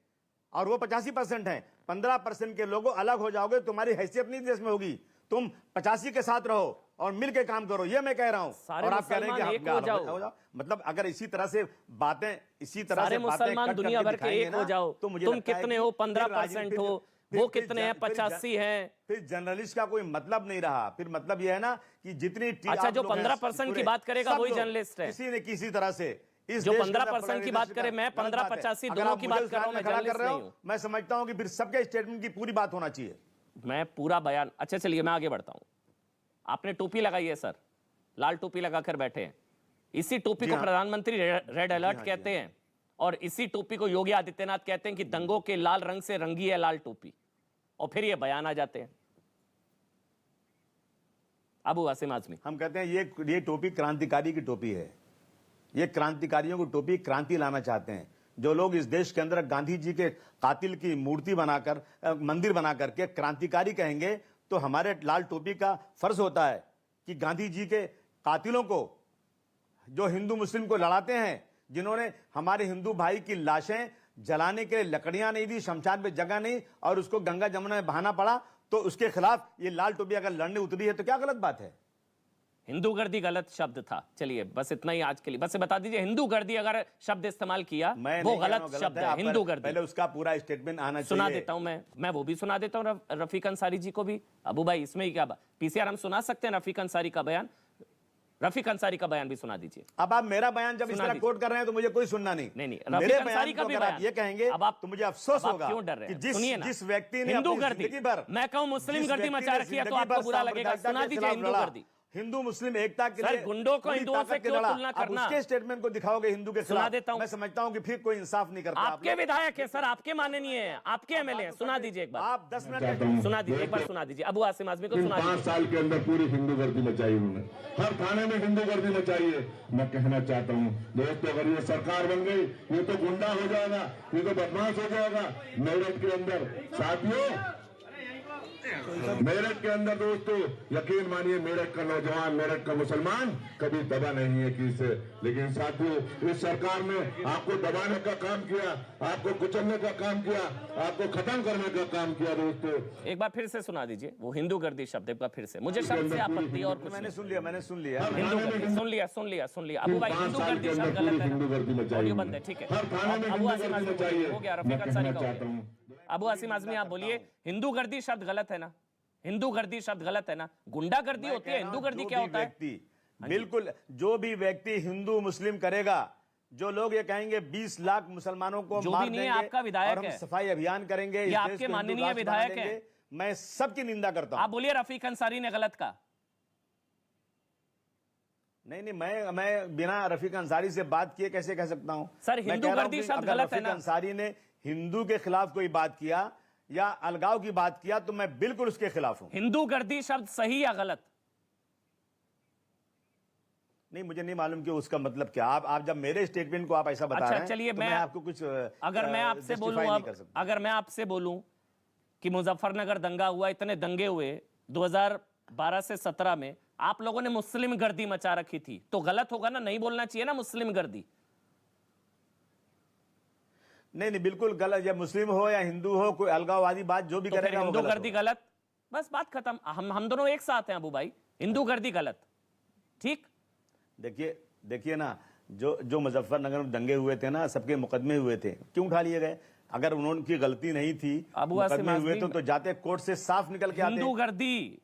और वो 85% हैं। 15% के लोगों अलग हो जाओगे, तुम्हारी हैसियत नहीं देश में होगी। तुम 85 के साथ रहो और मिलकर काम करो, ये मैं कह रहा हूं। और आप कह रहे हैं कि एक हो जाओ। मतलब अगर इसी तरह से बातें, इसी तरह सारे से मुसलमान दुनिया भर के एक हो जाओ, तो मुझे तुम कितने हो? 15% हो, वो कितने हैं? 85 हैं। फिर जर्नलिस्ट का कोई मतलब नहीं रहा। फिर मतलब यह है ना कि जितनी अच्छा, जो 15% की बात करेगा वही जर्नलिस्ट है। किसी ने किसी तरह से इस जो 15% की बात करे, मैं 15-85 दोनों की बात कर रहा हूं, मैं जर्नलिस्ट नहीं हूं। मैं समझता हूं कि फिर सबके स्टेटमेंट की पूरी बात होना चाहिए। मैं पूरा बयान। अच्छा चलिए मैं आगे बढ़ता हूं। आपने टोपी लगाई है सर, लाल टोपी लगाकर बैठे हैं। इसी टोपी को प्रधानमंत्री रेड अलर्ट कहते हैं और इसी टोपी को योगी आदित्यनाथ कहते हैं कि दंगों के लाल रंग से रंगी है लाल टोपी, और फिर ये बयान आ जाते हैं। अबू वासिम आजमी, हम कहते हैं ये टोपी क्रांतिकारी की टोपी है। ये क्रांतिकारियों की टोपी क्रांति लाना चाहते हैं। जो लोग इस देश के अंदर गांधी जी के कातिल की मूर्ति बनाकर, मंदिर बनाकर के क्रांतिकारी कहेंगे, तो हमारे लाल टोपी का फर्ज होता है कि गांधी जी के कातिलों को, जो हिंदू मुस्लिम को लड़ाते हैं, जिन्होंने हमारे हिंदू भाई की लाशें जलाने के लिए लकड़ियां नहीं दी, शमशान पे जगह नहीं, और उसको गंगा जमुना में बहाना पड़ा, तो उसके खिलाफ ये लाल टोपी अगर लड़ने उतरी है तो क्या गलत बात है। हिंदू गर्दी गलत शब्द था। चलिए बस इतना ही आज के लिए। बस बता दीजिए, हिंदू गर्दी अगर शब्द इस्तेमाल किया वो गलत शब्द है। हिंदू गर्दी, पहले उसका पूरा स्टेटमेंट आना चाहिए। सुना देता हूं मैं वो भी सुना देता हूं रफीक अंसारी जी को भी। अबू भाई इसमें ही क्या बात, पीसीआर हम सुना सकते हैं रफीक अंसारी का बयान। रफीक अंसारी का बयान भी सुना दीजिए। अब आप मेरा बयान जब इस तरह कोट कर रहे हैं तो मुझे कोई सुनना नहीं। नहीं, रफीक अंसारी का भी बयान ये कहेंगे अब आप, तो मुझे अफसोस होगा। क्यों डर रहे हैं? जिस व्यक्ति ने हिंदू गर्दी, मैं कहूं मुस्लिम गर्दी मचा रखी है तो आपको बुरा लगेगा। सुना दीजिए हिंदू गर्दी। हिंदू मुस्लिम एकता के लिए गुंडों को हिंदुओं से क्यों तुलना करना। उसके स्टेटमेंट को दिखाओगे हिंदू के सुना देता हूं। मैं समझता हूं कि फिर कोई इंसाफ नहीं करता। आपके विधायक है सर, आपके माननीय है, आपके एमएलए हैं। सुना दीजिए एक बार, आप 10 मिनट सुना दीजिए एक बार, सुना दीजिए अबू आसिम आजमी को सुना दीजिए। 5 साल के अंदर पूरी हिंदू गर्दी मचाई उन्होंने, हर थाने में हिंदू गर्दी मचाई है। मैं कहना चाहता हूँ दोस्तों, अगर ये सरकार बन गई, ये तो गुंडा हो जाएगा, ये तो बदमाश हो जाएगा। मेरठ के अंदर साथियों, मेरठ के अंदर दोस्तों यकीन मानिए, मेरठ का नौजवान, मेरठ का मुसलमान कभी दबा नहीं है किसी। लेकिन साथियों, इस सरकार ने आपको दबाने का काम किया, आपको कुचलने का काम किया, आपको खत्म करने का काम किया। दोस्तों एक बार फिर से सुना दीजिए वो हिंदू गर्दी शब्द एक बार फिर से। मुझे शब्द से आपत्ति और कुछ मैंने सुन लिया हिंदू गर्दी सुन लिया अबू भाई। हिंदू गर्दी शब्द गलत है, ऑडियो बंद है, ठीक है। अबू आसिम आजमी हो गया, रफीक अंसारी का हो गया। अबू आसिम आजमी आप बोलिए, हिंदू गर्दी शब्द गलत है ना? हिंदू गर्दी शब्द गलत है ना? गुंडा गर्दी होती है, हिंदू गर्दी क्या होता है? बिल्कुल, जो भी व्यक्ति हिंदू मुस्लिम करेगा, जो लोग ये कहेंगे 20 लाख मुसलमानों को जो मार भी नहीं देंगे है, आपका विधायक और हम है, सफाई अभियान करेंगे, ये आपके माननीय विधायक हैं, मैं सबकी निंदा करता हूं। आप बोलिए रफीक अंसारी ने गलत कहा। नहीं, मैं बिना रफीक अंसारी से बात किए कैसे कह सकता हूं? सर हिंदू गर्दी शब्द गलत है ना? रफीक अंसारी ने हिंदू के खिलाफ कोई बात किया या अलगाव की बात किया तो मैं बिल्कुल उसके खिलाफ हूं। हिंदू गर्दी शब्द सही या गलत? नहीं, मुझे नहीं मालूम कि उसका मतलब क्या। आप जब मेरे स्टेटमेंट को आप ऐसा बता रहे हैं, चलिए तो मैं आपको कुछ अगर मैं आपसे बोलूं, अगर मैं आपसे बोलूं कि मुजफ्फरनगर दंगा हुआ, इतने दंगे हुए 2012 से 17 में, आप लोगों ने मुस्लिम गर्दी मचा रखी थी, तो गलत होगा ना? नहीं बोलना चाहिए ना मुस्लिम गर्दी? नहीं, बिल्कुल गलत। या मुस्लिम हो या हिंदू हो, कोई अलगाववादी बात जो भी करेगा, हिंदू गर्दी गलत, बस बात खत्म। हम दोनों एक साथ हैं अबू भाई, हिंदू गर्दी गलत, ठीक। देखिए ना, जो मुजफ्फरनगर में दंगे हुए थे ना, सबके मुकदमे हुए थे, क्यों उठा लिए गए? अगर उनकी गलती नहीं थी, अबू आसिम मुकदमे हुए आजमी, तो जाते कोर्ट से साफ निकल के आते। हिंदू गर्दी,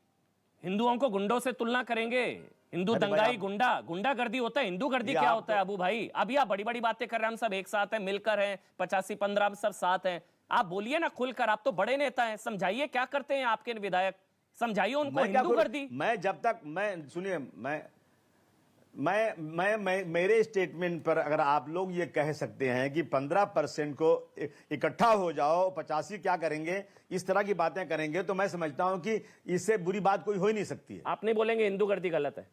हिंदुओं को गुंडों से तुलना करेंगे? हिंदू दंगाई गुंडा, गुंडागर्दी होता है, हिंदू गर्दी क्या होता है अबू भाई? अभी आप बड़ी बड़ी बातें कर रहे हैं, हम सब एक साथ हैं, मिलकर हैं, 85-15 सब साथ हैं। आप बोलिए ना खुलकर, आप तो बड़े नेता हैं, समझाइए क्या करते हैं आपके विधायक, समझाइए उनको हिंदू गर्दी। मैं जब तक मैं सुनिए, मैं मेरे स्टेटमेंट पर अगर आप लोग ये कह सकते हैं कि 15% को इकट्ठा हो जाओ, 85 क्या करेंगे, इस तरह की बातें करेंगे, तो मैं समझता हूं कि इससे बुरी बात कोई हो ही नहीं सकती है। आप नहीं बोलेंगे हिंदू गर्दी गलत है?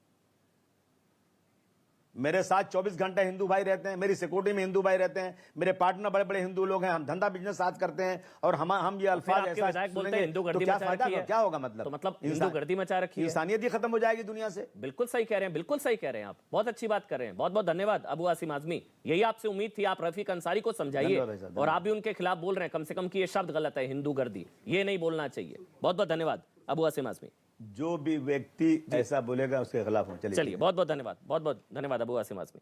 मेरे साथ 24 घंटे हिंदू भाई रहते हैं, मेरी सिक्योरिटी में हिंदू भाई रहते हैं, मेरे पार्टनर बड़े बड़े हिंदू लोग हैं, हम धंधा बिजनेस साथ करते हैं, और हम ये अल्फाज ऐसा बोलते हैं हिंदू गर्दी तो क्या मचा फायदा, रखी है? क्या होगा? मतलब तो मतलब हिंदू गर्दी मचा रखी है, इंसानियत ही खत्म हो जाएगी दुनिया से। बिल्कुल सही कह रहे हैं, बिल्कुल सही कह रहे हैं आप, बहुत अच्छी बात कर रहे हैं। बहुत बहुत धन्यवाद अबू आसिम आजमी, यही आपसे उम्मीद थी, आप रफीक अंसारी को समझाइए, और आप भी उनके खिलाफ बोल रहे हैं कम से कम कि ये शब्द गलत है, हिंदू गर्दी, ये नहीं बोलना चाहिए। बहुत बहुत धन्यवाद अबू आसिम आजमी। जो भी व्यक्ति ऐसा बोलेगा उसके खिलाफ हो। चलिए बहुत बहुत धन्यवाद, बहुत बहुत धन्यवाद अबू आसिम आजमी।